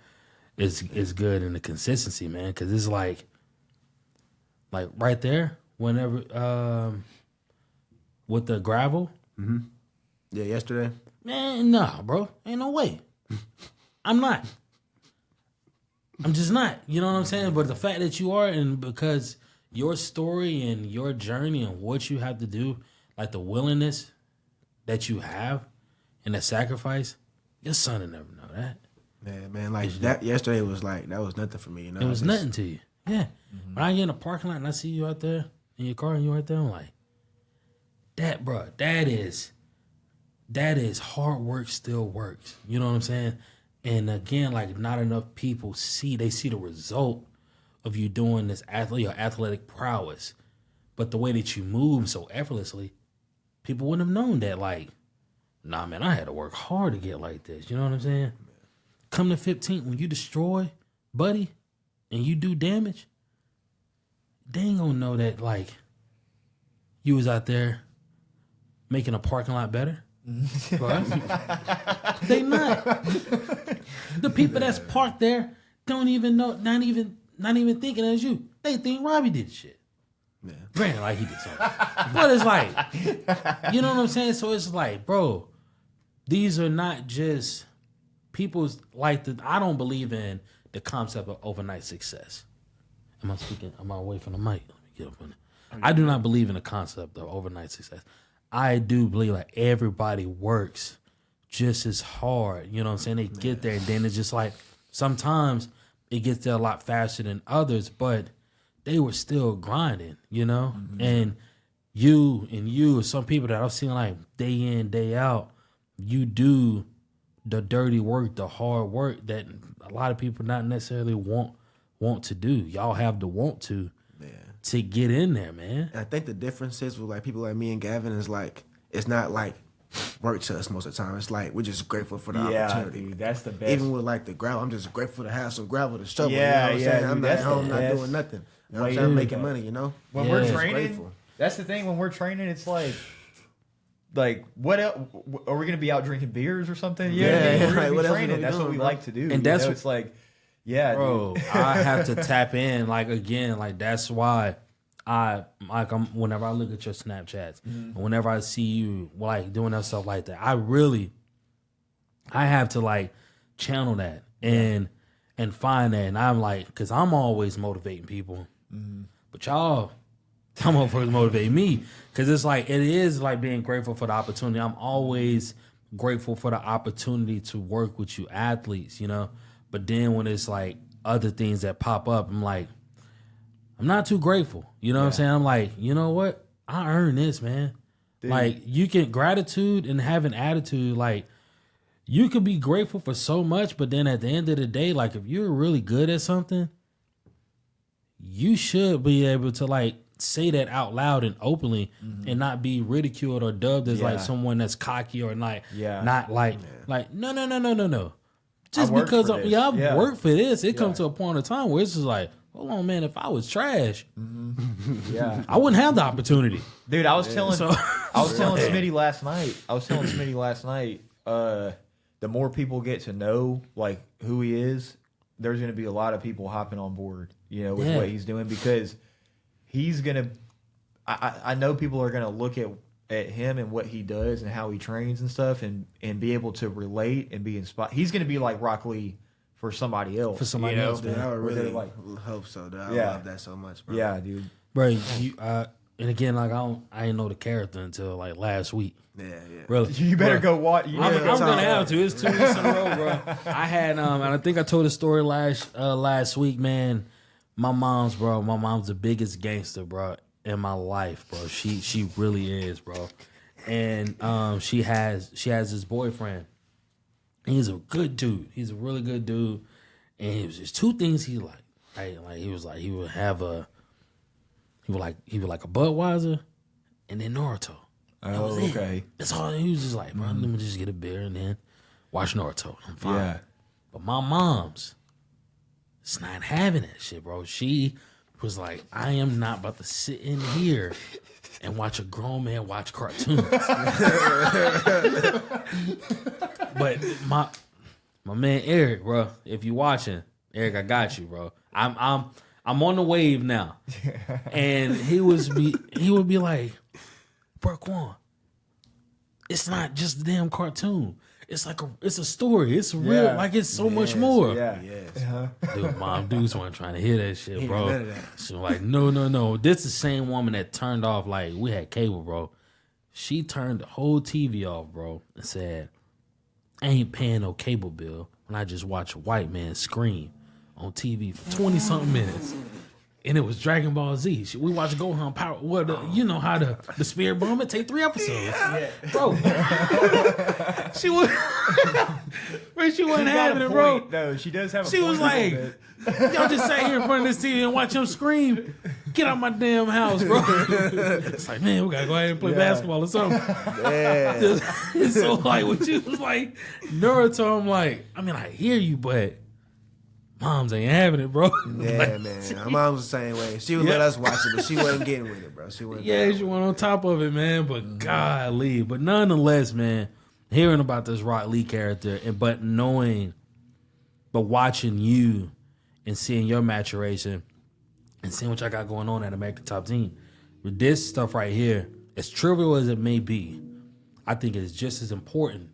is good in the consistency, man. Because it's like right there, whenever with the gravel. Mm-hmm. Yeah, yesterday. Man, nah, bro, ain't no way. I'm just not. You know what I'm saying? But the fact that you are, and because your story and your journey and what you have to do, like the willingness that you have and the sacrifice, your son will never know that. Man, like that yesterday was like, that was nothing for me, you know? It was nothing to you. Yeah. When I get in the parking lot and I see you out there in your car and you right there, I'm like, that, bro, that is hard work still works. You know what I'm saying? And again, like not enough people see the result of you doing this your athletic prowess. But the way that you move so effortlessly, people wouldn't have known that. Like, nah, man, I had to work hard to get like this. You know what I'm saying? Come to 15, when you destroy, buddy, and you do damage, they ain't gonna know that, like, you was out there making a parking lot better. For us. They not. The people that's parked there don't even know, not even thinking as you. They think Robbie did shit. Yeah. Granted, like he did something. But it's like, you know what I'm saying? So it's like, bro, these are not just people's, like, I don't believe in the concept of overnight success. Am I speaking? Am I away from the mic? Let me get up on it. I do not believe in the concept of overnight success. I do believe like everybody works just as hard. You know what I'm saying? They get there, and then it's just like sometimes it gets there a lot faster than others, but they were still grinding, you know? Mm-hmm. And you, some people that I've seen like day in, day out, you do the dirty work, the hard work that a lot of people not necessarily want to do. Y'all have the want to get in there, man. And I think the difference is with like people like me and Gavin is like, it's not like work to us most of the time. It's like we're just grateful for the opportunity. Dude, that's the best. Even with like the gravel, I'm just grateful to have some gravel to shovel. Yeah, you know what I'm saying? I'm dude, not at home, not best. doing nothing. You know what I'm saying? I'm making money, you know? When we're training, that's the thing. When we're training, it's like what else? Are we gonna be out drinking beers or something? Yeah, we're gonna be training. That's what we like to do. And that's it's like, yeah, bro. I have to tap in. Like again, like that's why I'm whenever I look at your Snapchats, and whenever I see you like doing that stuff like that, I have to like channel that and find that, and I'm like, because I'm always motivating people, but y'all. Some motherfuckers motivate me because it's like it is like being grateful for the opportunity. I'm always grateful for the opportunity to work with you athletes, you know. But then when it's like other things that pop up, I'm like, I'm not too grateful. You know what I'm saying? I'm like, you know what? I earned this, man. Dude. Like you get gratitude and have an attitude. Like you could be grateful for so much, but then at the end of the day, like if you're really good at something, you should be able to like say that out loud and openly and not be ridiculed or dubbed as like someone that's cocky or like not like no. Just because I've worked for this, it comes to a point of time where it's just like, hold on, man, if I was trash, I wouldn't have the opportunity. Dude, I was telling Smitty last night. The more people get to know like who he is, there's going to be a lot of people hopping on board, you know, with what he's doing because he's going to I know people are going to look at him and what he does and how he trains and stuff and be able to relate and be inspired. He's going to be like Rock Lee for somebody else. For somebody else, dude, I would really hope so. Dude. I love that so much, bro. Yeah, dude. Bro, and again, like I didn't know the character until like last week. Yeah. Really, you better go watch. I'm gonna have to. It's 2 weeks in a row, bro. I had and I think I told a story last week, man. My mom's the biggest gangster, bro, in my life, bro. She really is, bro. And she has this boyfriend. He's a good dude. He's a really good dude. And it was just two things he liked. Right? Like he would like a Budweiser and then Naruto. Oh, okay. That's all. He was just like, bro, let me just get a beer and then watch Naruto. I'm fine. Yeah. But my mom's, it's not having that shit, bro. She was like, I am not about to sit in here and watch a grown man watch cartoons. But my man Eric, bro, if you watching, Eric, I got you, bro. I'm on the wave now. And he would be like, bro, Quan, it's not just a damn cartoon. It's like it's a story. It's real. Like it's so much more. Yeah. Dude, mom, dudes weren't trying to hear that shit, bro. She was like, no. This is the same woman that turned off. Like we had cable, bro. She turned the whole TV off, bro, and said, I ain't paying no cable bill when I just watch a white man scream on TV for 20-something minutes. And it was Dragon Ball Z. We watched Gohan Power. You know how the Spirit Bomb, it take 3 episodes. Yeah. Bro. she was she wasn't having it, bro. No, she does have a She point was like, y'all just sat here in front of this TV and watch him scream. Get out my damn house, bro. It's like, man, we gotta go ahead and play basketball or something. Yeah. So like when she was like, Naruto, I'm like, I mean, I hear you, but moms ain't having it, bro. Yeah, like, man. My mom was the same way. She would let us watch it, but she wasn't getting with it, bro. She wasn't. She went on top of it, man. But golly, but nonetheless, man, hearing about this Rock Lee character, but watching you and seeing your maturation and seeing what y'all got going on at American Top Team, with this stuff right here, as trivial as it may be, I think it's just as important,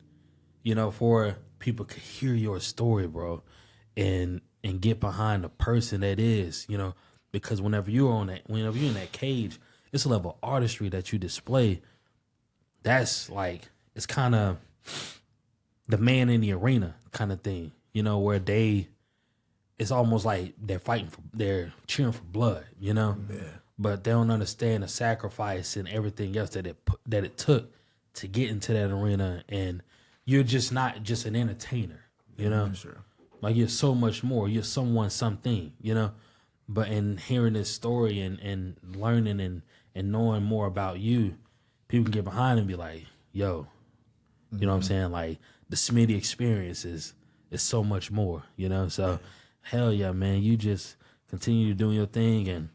for people to hear your story, bro, and get behind the person that is, because whenever you're in that cage, it's a level of artistry that you display. That's like, it's kind of the man in the arena kind of thing, where it's almost like they're cheering for blood, Yeah. But they don't understand the sacrifice and everything else that it took to get into that arena, and you're just not just an entertainer, Sure. Like you're so much more. You're someone, something, But in hearing this story and learning and knowing more about you, people can get behind and be like, yo, you know what I'm saying? Like the Smitty experience is so much more, So hell yeah, man. You just continue doing your thing, and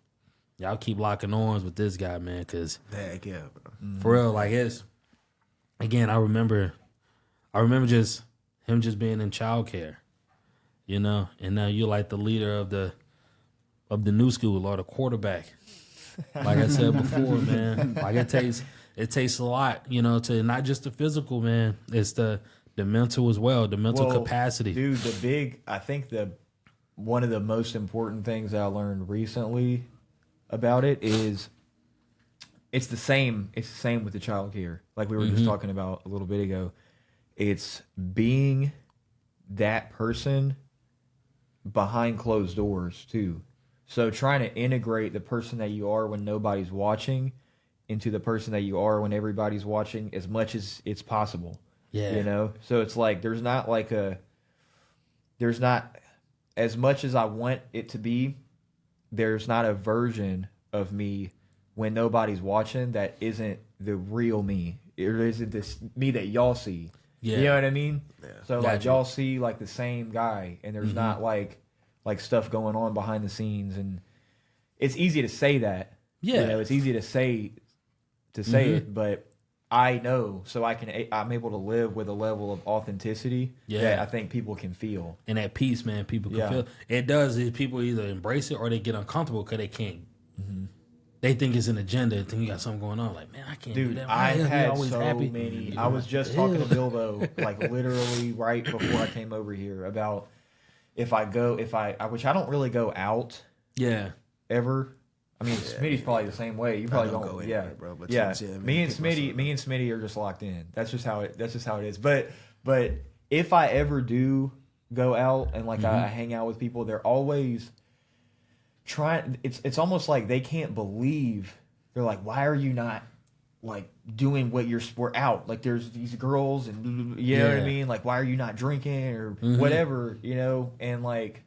y'all keep locking arms with this guy, man, because heck yeah, bro. For real, like again, I remember just him just being in childcare. And now you're like the leader of the new school or the quarterback. Like I said before, man, like it takes a lot, to not just the physical, man. It's the mental as well, the mental capacity. Dude, I think one of the most important things that I learned recently about it is it's the same with the child care. Like we were just talking about a little bit ago. It's being that person behind closed doors too. So trying to integrate the person that you are when nobody's watching into the person that you are when everybody's watching as much as it's possible. Yeah. So it's like there's not as much as I want it to be, there's not a version of me when nobody's watching that isn't the real me. It isn't this me that y'all see. Yeah. You know what I mean? Yeah. So like y'all see like the same guy, and there's not like stuff going on behind the scenes, and it's easy to say that. Yeah. It's easy to say it, but I know, so I'm able to live with a level of authenticity that I think people can feel. And that peace, man, people can feel. It does. People either embrace it or they get uncomfortable because they can't. They think it's an agenda. They think you got something going on. Like, man, I can't do that. I had so many. I was just talking to Bill, though, like literally right before I came over here about which I don't really go out. Yeah. Ever. I mean, Smitty's probably the same way. You probably don't go anywhere, bro. But me and Smitty are just locked in. That's just how it is. But if I ever do go out and like I hang out with people, they're always trying. It's almost like they can't believe. They're like, why are you not like doing what you're out? Like there's these girls and you know what I mean? Like why are you not drinking or whatever, and like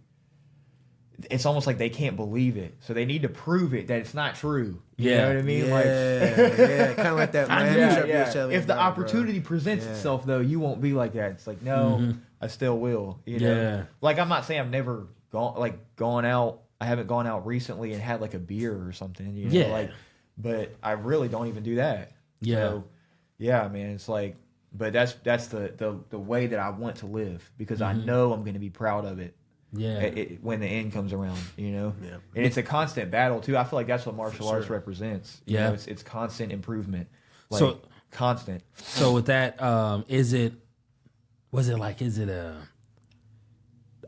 it's almost like they can't believe it. So they need to prove it that it's not true. You know what I mean? Kind of like that man. If the opportunity presents itself though, you won't be like that. It's like, no, I still will. Like I'm not saying I've never gone out. I haven't gone out recently and had like a beer or something, but I really don't even do that. Yeah. So, yeah, man, it's like, but that's the way that I want to live because I know I'm going to be proud of it. Yeah. When the end comes around, Yeah. And it's a constant battle too. I feel like that's what martial arts represents. It's constant improvement. Like, constant. So with that, is it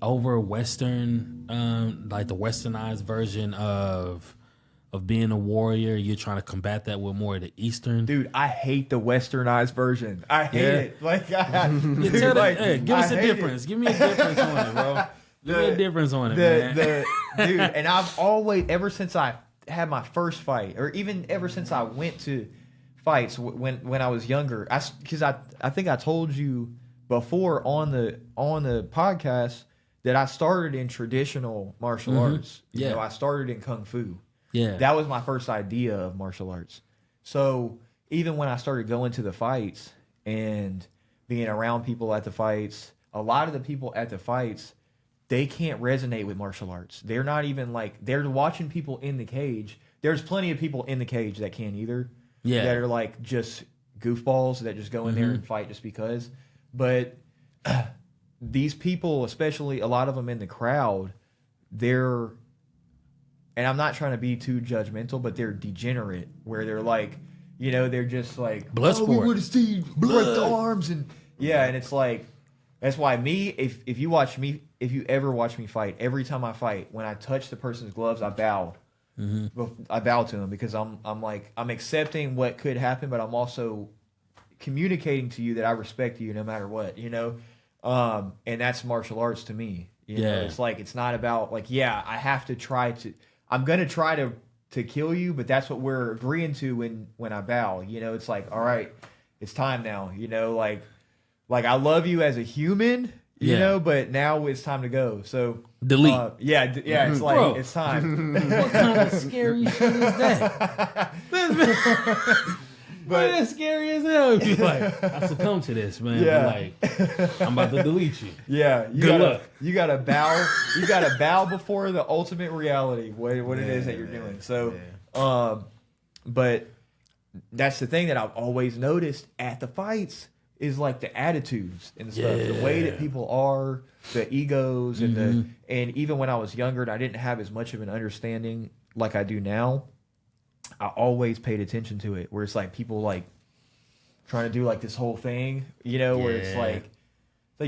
over Western, like the westernized version of of being a warrior? You're trying to combat that with more of the Eastern. Dude, I hate the westernized version. I hate it. Like, Give us a difference. Give me a difference on it, bro. Give me a difference on it, man. Dude, and I've always, ever since I had my first fight, or even ever since I went to fights when I was younger, because I think I told you before on the podcast that I started in traditional martial arts. You know, I started in Kung Fu. Yeah. That was my first idea of martial arts. So even when I started going to the fights and being around people at the fights, a lot of the people at the fights, they can't resonate with martial arts. They're not even like, they're watching people in the cage. There's plenty of people in the cage that can't either. Yeah. That are like just goofballs that just go in there and fight just because. But these people, especially a lot of them in the crowd, they're, and I'm not trying to be too judgmental, but they're degenerate, where they're like, you know, they're just like, blood sport. We would have seen break the arms, and and it's like, that's why if you ever watch me fight, every time I fight, when I touch the person's gloves, I bow. I bow to them because I'm accepting what could happen, but I'm also communicating to you that I respect you no matter what, you know. And that's martial arts to me. You know, it's like, it's not about like, I have to try to. I'm gonna try to kill you, but that's what we're agreeing to when I bow. You know, it's like, all right, it's time now. You know, like I love you as a human, you know, but now it's time to go. So delete. It's like, bro, it's time. What kind of scary shit is that? But it's scary as hell. You're like, I succumb to this, man. Yeah. But like, I'm about to delete you. Yeah. Good luck. You gotta bow. You gotta bow before the ultimate reality, what it is that you're doing. So, but that's the thing that I've always noticed at the fights is like the attitudes and stuff, the way that people are, the egos, and and even when I was younger and I didn't have as much of an understanding like I do now, I always paid attention to it, where it's like people like trying to do like this whole thing, you know, where it's like,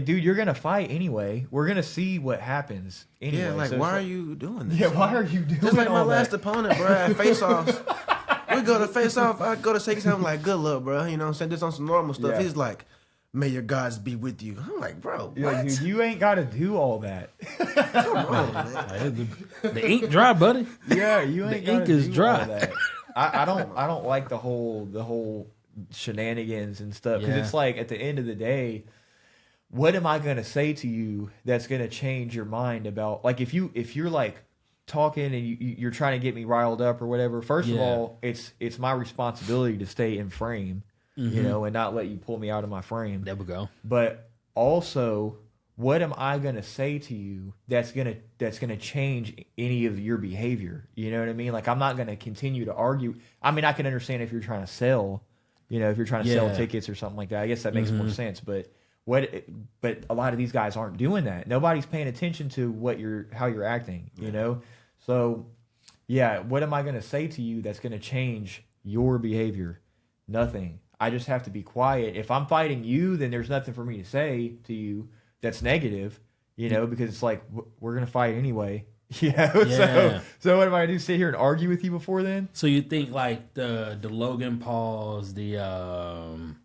dude, you're gonna fight anyway. We're gonna see what happens anyway. Yeah, like, so why are you doing this? Yeah, why are you doing Just like my all last that? opponent, bro, at face-offs. We go to face-off. I go to shake his hand. I'm like, good luck, bro. You know what I'm saying? Just on some normal stuff. Yeah. He's like, may your gods be with you. I'm like, bro, You're what? like, dude, you ain't got to do all that. Come on, man. The ink dry, buddy. Yeah, you ain't. The ink gotta is do dry. all that. I don't like the whole shenanigans and stuff, because it's like, at the end of the day, what am I gonna say to you that's gonna change your mind about, like, if you're like talking and you're trying to get me riled up or whatever. First of all, it's my responsibility to stay in frame, you know, and not let you pull me out of my frame. There we go. But also, what am I gonna say to you that's gonna change any of your behavior? You know what I mean? Like, I'm not gonna continue to argue. I mean, I can understand if you're trying to sell, you know, if you're trying to sell tickets or something like that. I guess that makes more sense. But a lot of these guys aren't doing that. Nobody's paying attention to how you're acting, you know? So, yeah, what am I gonna say to you that's gonna change your behavior? Nothing. I just have to be quiet. If I'm fighting you, then there's nothing for me to say to you that's negative, you know, because it's like, we're going to fight anyway. You know? Yeah. So what am I going to do? Sit here and argue with you before then? So you think like the Logan Pauls, man,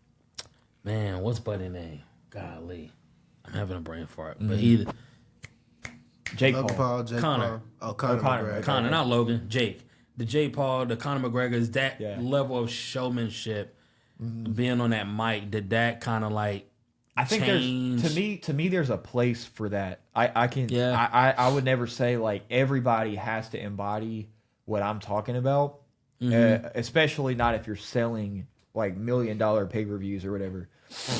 what's buddy name? Golly. I'm having a brain fart. But he Jake Logan Paul. Paul, Jake Conor. Paul. Oh, Conor McGregor. Conor, not Logan, Jake. The Jake Paul, the Conor McGregor, is that level of showmanship, being on that mic, did that kind of like I think change? there's to me there's a place for that. I would never say like everybody has to embody what I'm talking about, especially not if you're selling like $1 million pay-per-views or whatever.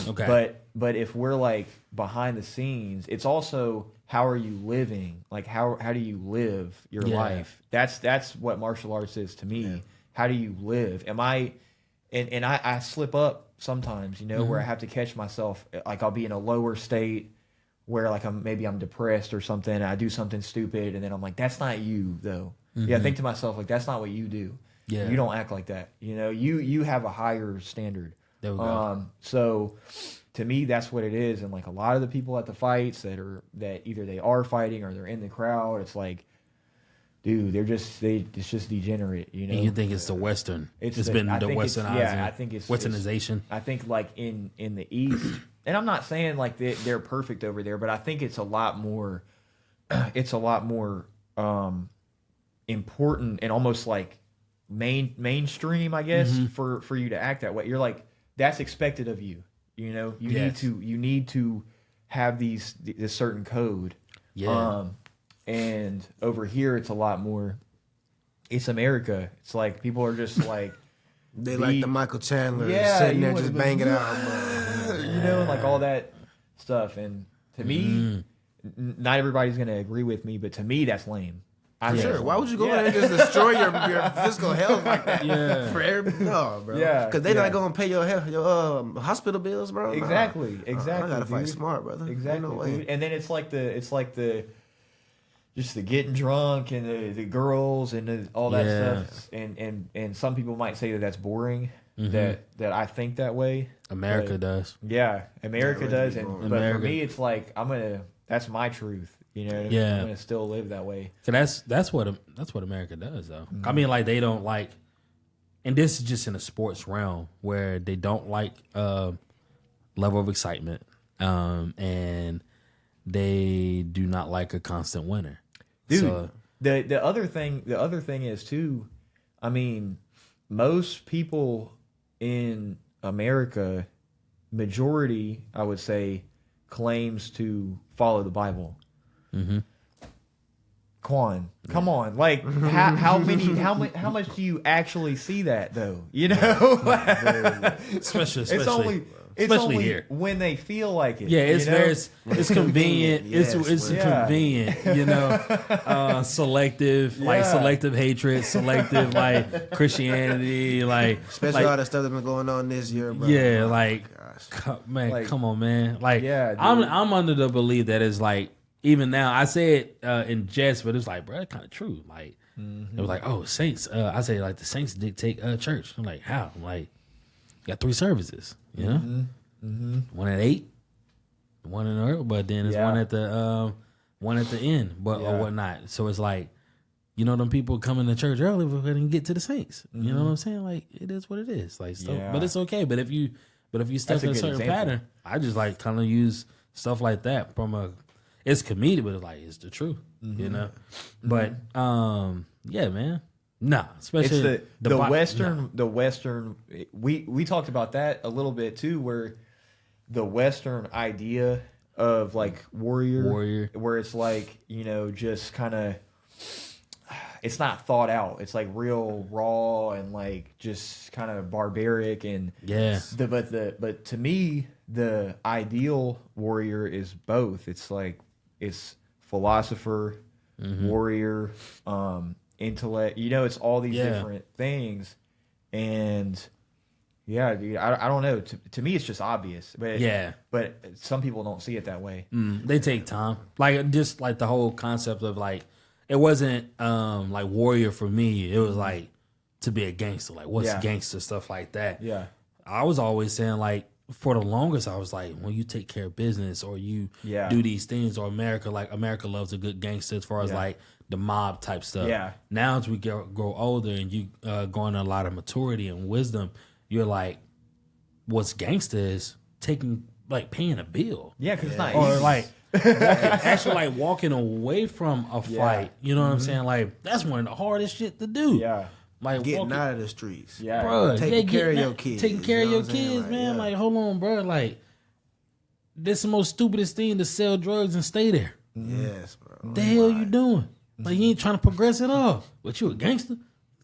Okay. But if we're like behind the scenes, it's also, how are you living? Like how do you live your life? That's what martial arts is to me. Yeah. How do you live? Am I and I slip up sometimes, you know, where I have to catch myself. Like I'll be in a lower state where like I'm depressed or something, and I do something stupid, and then I'm like, that's not you though. Yeah, I think to myself, like, that's not what you do. Yeah. You don't act like that. You know, you have a higher standard. There we go. So to me, that's what it is. And like a lot of the people at the fights that either they are fighting or they're in the crowd, it's like, dude, it's just degenerate, you know. And you think it's the Western? It's been I the think Westernizing. yeah, I think it's Westernization. I think like in the East, and I'm not saying like they're perfect over there, but I think it's a lot more. It's a lot more important and almost like mainstream, I guess, for you to act that way. You're like, that's expected of you. You know, you need to have this certain code. Yeah. And over here, it's a lot more. It's America. It's like people are just like They like the Michael Chandler sitting there just banging out, you know, and like all that stuff. And to me, not everybody's gonna agree with me, but to me, that's lame. I'm Sure. Why would you go in there and just destroy your physical health like that? Yeah. For everybody? No, bro. Yeah, Because they're yeah. not going to pay your hospital bills, bro. Nah. Exactly. I got to fight dude. smart, brother. Exactly. Ain't no way. Dude. And then it's like the just the getting drunk and the girls and all that stuff. And some people might say that that's boring. That I think that way. America does. Yeah, America does. And but America. for me, it's like that's my truth. You know, Yeah. I'm gonna still live that way. So that's what America does, though. I mean, like they don't like, and this is just in the sports realm where they don't like level of excitement, and they do not like a constant winner. Dude, So, the other thing is too, I mean, most people in America, majority, I would say, claims to follow the Bible. Quan, come on, like how much do you actually see that though? You know, especially it's only here. when they feel like it. Yeah, it's you know? very it's convenient. Yes, it's yeah. convenient, you know. Selective, like Yeah. selective hatred, selective like Christianity, like Especially all the stuff that's been going on this year, bro. yeah, Oh, like gosh. man, Like- come on, man. Like Yeah, dude. I'm under the belief that it's like even now. I say it in jest, but it's like, bro, it's kind of true. Like it was like, oh, Saints. I say like the Saints dictate church. I'm like, how? I'm like, you got 3 services, you know, one at 8, one in the early, but then there's Yeah. one at the end, but or whatnot. So it's like, you know, them people coming to church early, we're gonna get to the Saints. You know what I'm saying? Like it is what it is. Like, so, Yeah. but it's okay. But if you stuck That's a in a good certain example. pattern, I just like kind of use stuff like that from it's comedic, but it's like it's the truth, you know. But yeah, man, nah, especially It's the Bi- Western nah. the Western we talked about that a little bit too, where the Western idea of like warrior, where it's like, you know, just kind of, it's not thought out. It's like real raw and like just kind of barbaric and Yeah. But to me, the ideal warrior is both. It's like it's philosopher, warrior, intellect. You know, it's all these different things, and yeah, dude, I don't know. To me, it's just obvious, but but some people don't see it that way. They take time. Like just like the whole concept of like it wasn't like warrior for me. It was like to be a gangster. Like what's gangster stuff like that. Yeah. I was always saying like for the longest I was like when you take care of business or you do these things or America loves a good gangster as far as like the mob type stuff. Yeah. Now as we grow older and you go into a lot of maturity and wisdom, you're like what's gangster is paying a bill. Yeah, because it's not Or easy. like actually like walking away from a fight. You know what I'm saying? Like that's one of the hardest shit to do. Yeah. Like Getting walking, out of the streets. Yeah. bro, Taking care of your kids. Taking care of you know your what I'm saying? kids, Like, man. yeah. Like, hold on, bro. Like, this the most stupidest thing to sell drugs and stay there. Yes, bro. The hell you doing? Like, you ain't trying to progress at all. But you a gangster?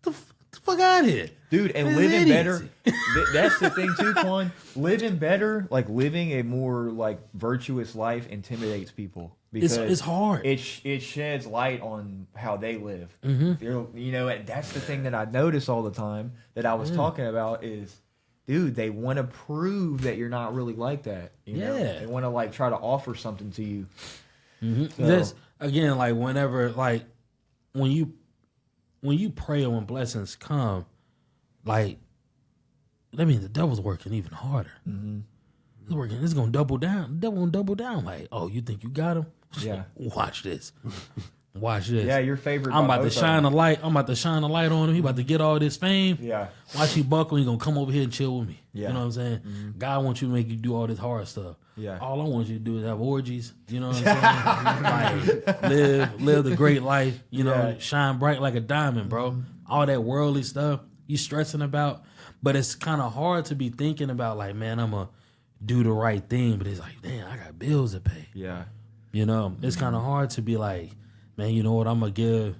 Get the fuck out of here. Dude, and These living idiots. better. That's the thing too, Quan. Living better, like living a more like virtuous life, intimidates people because It's hard. It sheds light on how they live. You know, and that's the thing that I notice all the time that I was talking about is, dude, they want to prove that you're not really like that. You know? Yeah. They want to like try to offer something to you. So, This again, like whenever, like when you pray and when blessings come, like that means the devil's working even harder. He's working. It's gonna double down. The devil gonna double down. Like, oh, you think you got him? Yeah. Watch this. Watch this. Yeah, your favorite. I'm by about to both of shine them. a light. I'm about to shine a light on him. He about to get all this fame. Yeah. Watch you buckle. He gonna come over here and chill with me. Yeah. You know what I'm saying? God wants you to make you do all this hard stuff. Yeah. All I want you to do is have orgies. You know what I'm saying? Like live the great life. You know, shine bright like a diamond, bro. All that worldly stuff you stressing about, but it's kind of hard to be thinking about. Like, man, I'm gonna do the right thing, but it's like, damn, I got bills to pay. Yeah. You know, it's kind of hard to be like, man, you know what? I'm gonna give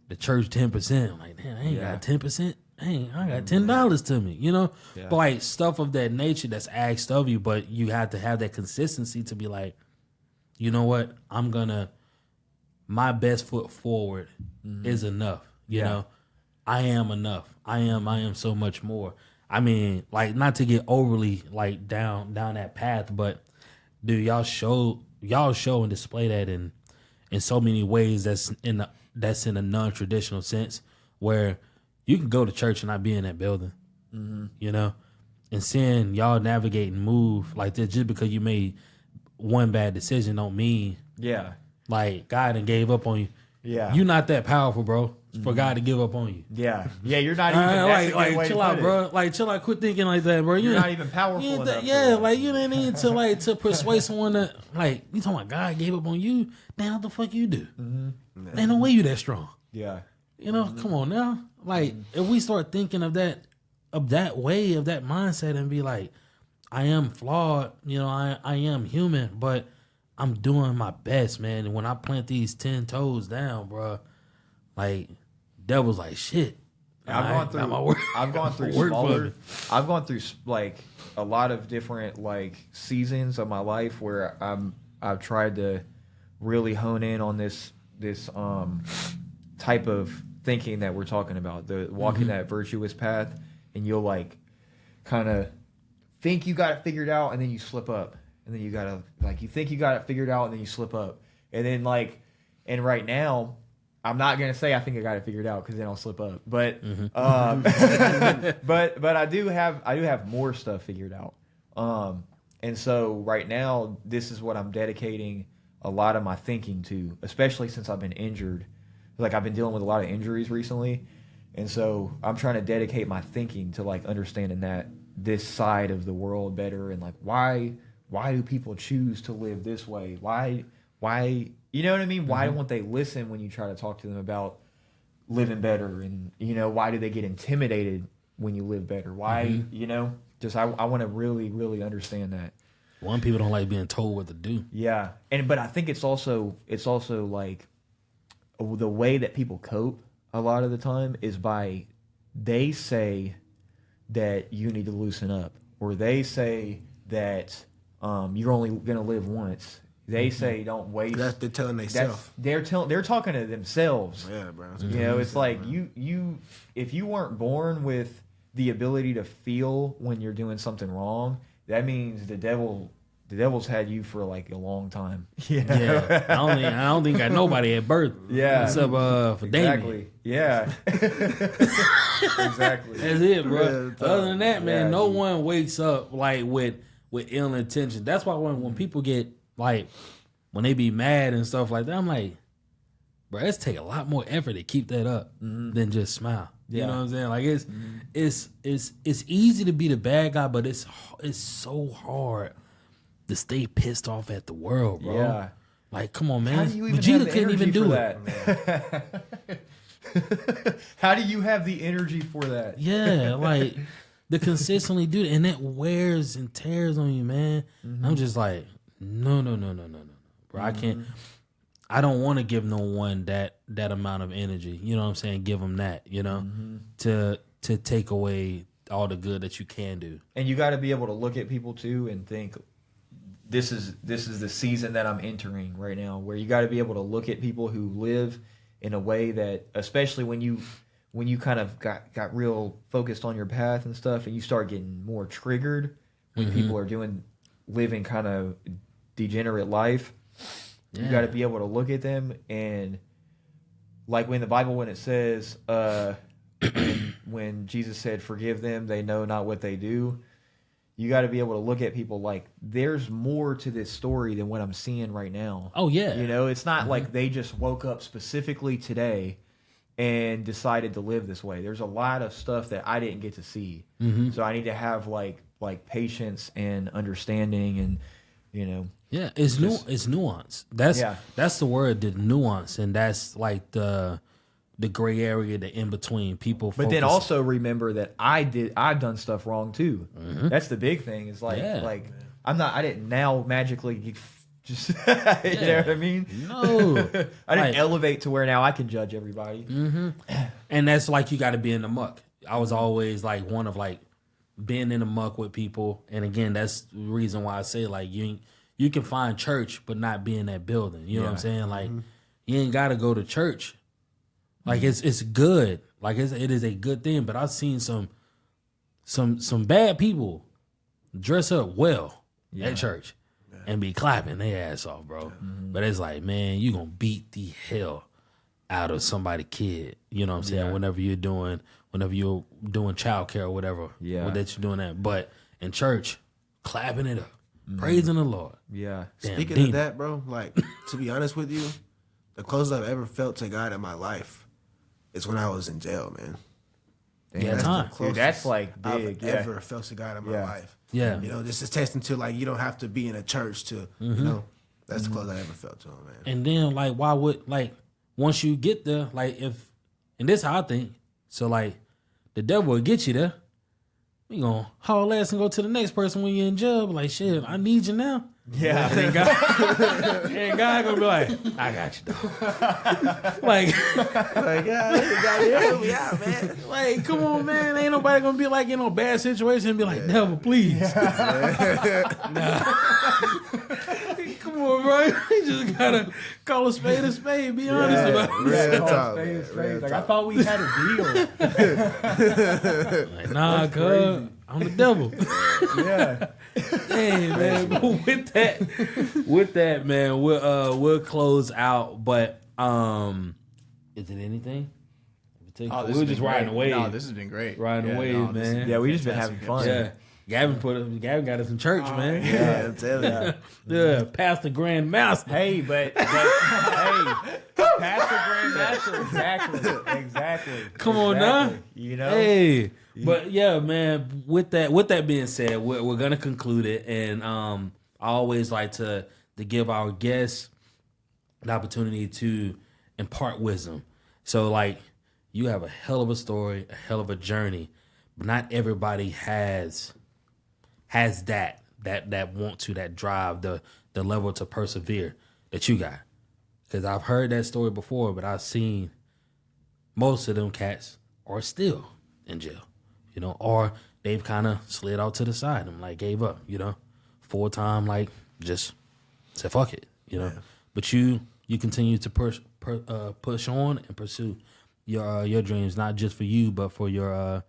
the church 10%. Like, damn, I ain't got 10%. I got $10 to me. You know, but like stuff of that nature that's asked of you, but you have to have that consistency to be like, you know what? My best foot forward is enough. You know, I am enough. I am so much more. I mean, like, not to get overly like down that path, but dude, y'all show and display that in so many ways. That's in a non-traditional sense, where you can go to church and not be in that building, you know, and seeing y'all navigate and move like this just because you made one bad decision don't mean like God done gave up on you. Yeah, you're not that powerful, bro, for God to give up on you. Yeah, you're not even like chill out, bro. Like chill out. Quit thinking like that, bro. You're not even powerful enough. Like you didn't need to persuade someone that like you talking about God gave up on you. Now what the fuck you do? Ain't no way you that strong. Yeah, you know, come on now. Like if we start thinking of that way, of that mindset, and be like, I am flawed. You know, I am human, but I'm doing my best, man. And when I plant these 10 toes down, bro, like devil's like shit. I've gone through like a lot of different like seasons of my life where I've tried to really hone in on this type of thinking that we're talking about, the walking that virtuous path, and you'll like kind of think you got it figured out, and then you slip up, and then you gotta like you think you got it figured out, and then you slip up, and then like, and right now I'm not gonna say I think I got it figured out because then I'll slip up, but but I do have more stuff figured out, and so right now this is what I'm dedicating a lot of my thinking to, especially since I've been injured. Like I've been dealing with a lot of injuries recently, and so I'm trying to dedicate my thinking to like understanding that this side of the world better, and like why do people choose to live this way? Why you know what I mean? Why won't they listen when you try to talk to them about living better? And you know, why do they get intimidated when you live better? Why you know? Just I want to really really understand that. One, people don't like being told what to do. Yeah, but I think it's also like the way that people cope a lot of the time is by they say that you need to loosen up, or they say that you're only going to live once. They say don't waste. That's they're telling themselves. They're talking to themselves. Yeah, bro. You know, it's like you if you weren't born with the ability to feel when you're doing something wrong, that means the devil's had you for like a long time. Yeah. I don't think I got nobody at birth. Yeah. Except for exactly. Damien. Yeah. Exactly. That's it, bro. Other than that, man, no one wakes up like with ill intention. That's why when people get like when they be mad and stuff like that, I'm like, bro, it's take a lot more effort to keep that up than just smile. You know what I'm saying? Like it's easy to be the bad guy, but it's so hard to stay pissed off at the world, bro. Yeah. Like, come on, man. How do you even Vegeta couldn't even do it. How do you have the energy for that? Yeah, like to consistently do it, and that wears and tears on you, man. I'm just like, no, bro. I can't. I don't want to give no one that amount of energy. You know what I'm saying? Give them that, you know, to take away all the good that you can do. And you got to be able to look at people too and think, this is the season that I'm entering right now, where you got to be able to look at people who live in a way that, especially when you kind of got real focused on your path and stuff, and you start getting more triggered when people are living kind of degenerate life. Yeah. You got to be able to look at them, and like when the Bible, when it says when Jesus said, "Forgive them; they know not what they do." you got to be able to look at people like there's more to this story than what I'm seeing right now. Oh yeah. You know, it's not like they just woke up specifically today and decided to live this way. There's a lot of stuff that I didn't get to see. So I need to have like patience and understanding and, you know. Yeah, it's nuance. That's the word, the nuance, and that's like the gray area, the in between. People But then also remember that I've done stuff wrong too. That's the big thing. Is like I didn't now magically just you know what I mean? No. I didn't elevate to where now I can judge everybody. And that's like you got to be in the muck. I was always like one of like being in the muck with people, and again, that's the reason why I say like you can find church but not be in that building. You know what I'm saying? Like you ain't got to go to church. Like it's good. Like it is a good thing. But I've seen some bad people dress up well at church and be clapping their ass off, bro. But it's like, man, you gonna beat the hell out of somebody's kid. You know what I'm saying? Whenever you're doing childcare or whatever. Yeah. That you're doing that. But in church, clapping it up, praising the Lord. Yeah. Damn, speaking of that, bro, like to be honest with you, the closest I've ever felt to God in my life is when I was in jail, man. That's like big. I've ever felt to God in my life. Yeah. You know, just attesting to like you don't have to be in a church to, you know, that's the closest I ever felt to him, man. And then like why would like once you get there, like if and this how I think, so like the devil will get you there. You gonna haul ass and go to the next person when you're in jail. Like shit, I need you now. Yeah. And God gonna be like, I got you, dog. like you gotta help me out, man. Like, come on, man. Ain't nobody gonna be like in a bad situation and be like, devil, please. Nah. Come on, bro. You just gotta call a spade. Be honest about it. Like I thought we had a deal. Like, nah, cuz I'm the devil. Yeah. Hey man, but with that, man, we'll close out. But is it anything? We're just riding the wave. No, this has been great. Riding the wave, man. Yeah, we just been having fun. Yeah. Gavin got us in church, man. Yeah, I'm telling you. Yeah, Pastor Grand Master. Hey, but hey, Pastor Grand Master, exactly. Come on now, you know. Hey, but yeah, man. With that being said, we're gonna conclude it, and I always like to give our guests an opportunity to impart wisdom. So, like, you have a hell of a story, a hell of a journey, but not everybody has that want to, that drive, the level to persevere that you got. Because I've heard that story before, but I've seen most of them cats are still in jail, you know, or they've kind of slid out to the side and like gave up, you know, full time, like just said fuck it, you know. Yeah. But you continue to push on and pursue your dreams, not just for you, but for your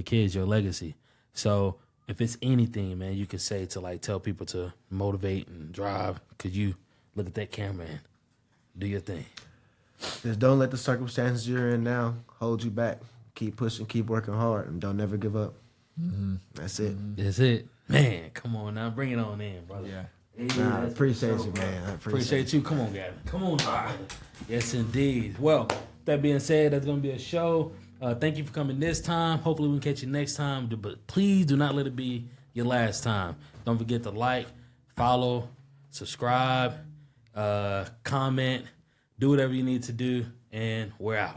kids, your legacy. So if it's anything, man, you could say to like tell people to motivate and drive, because you look at that camera and do your thing. Just don't let the circumstances you're in now hold you back. Keep pushing, keep working hard, and don't never give up. That's it. That's it. Man, come on now. Bring it on in, brother. Yeah. Nah, I appreciate you, man. I appreciate you. Come on, Gavin. Come on, brother. Yes, indeed. Well, that being said, that's going to be a show. Thank you for coming this time. Hopefully we can catch you next time. But please do not let it be your last time. Don't forget to like, follow, subscribe, comment, do whatever you need to do, and we're out.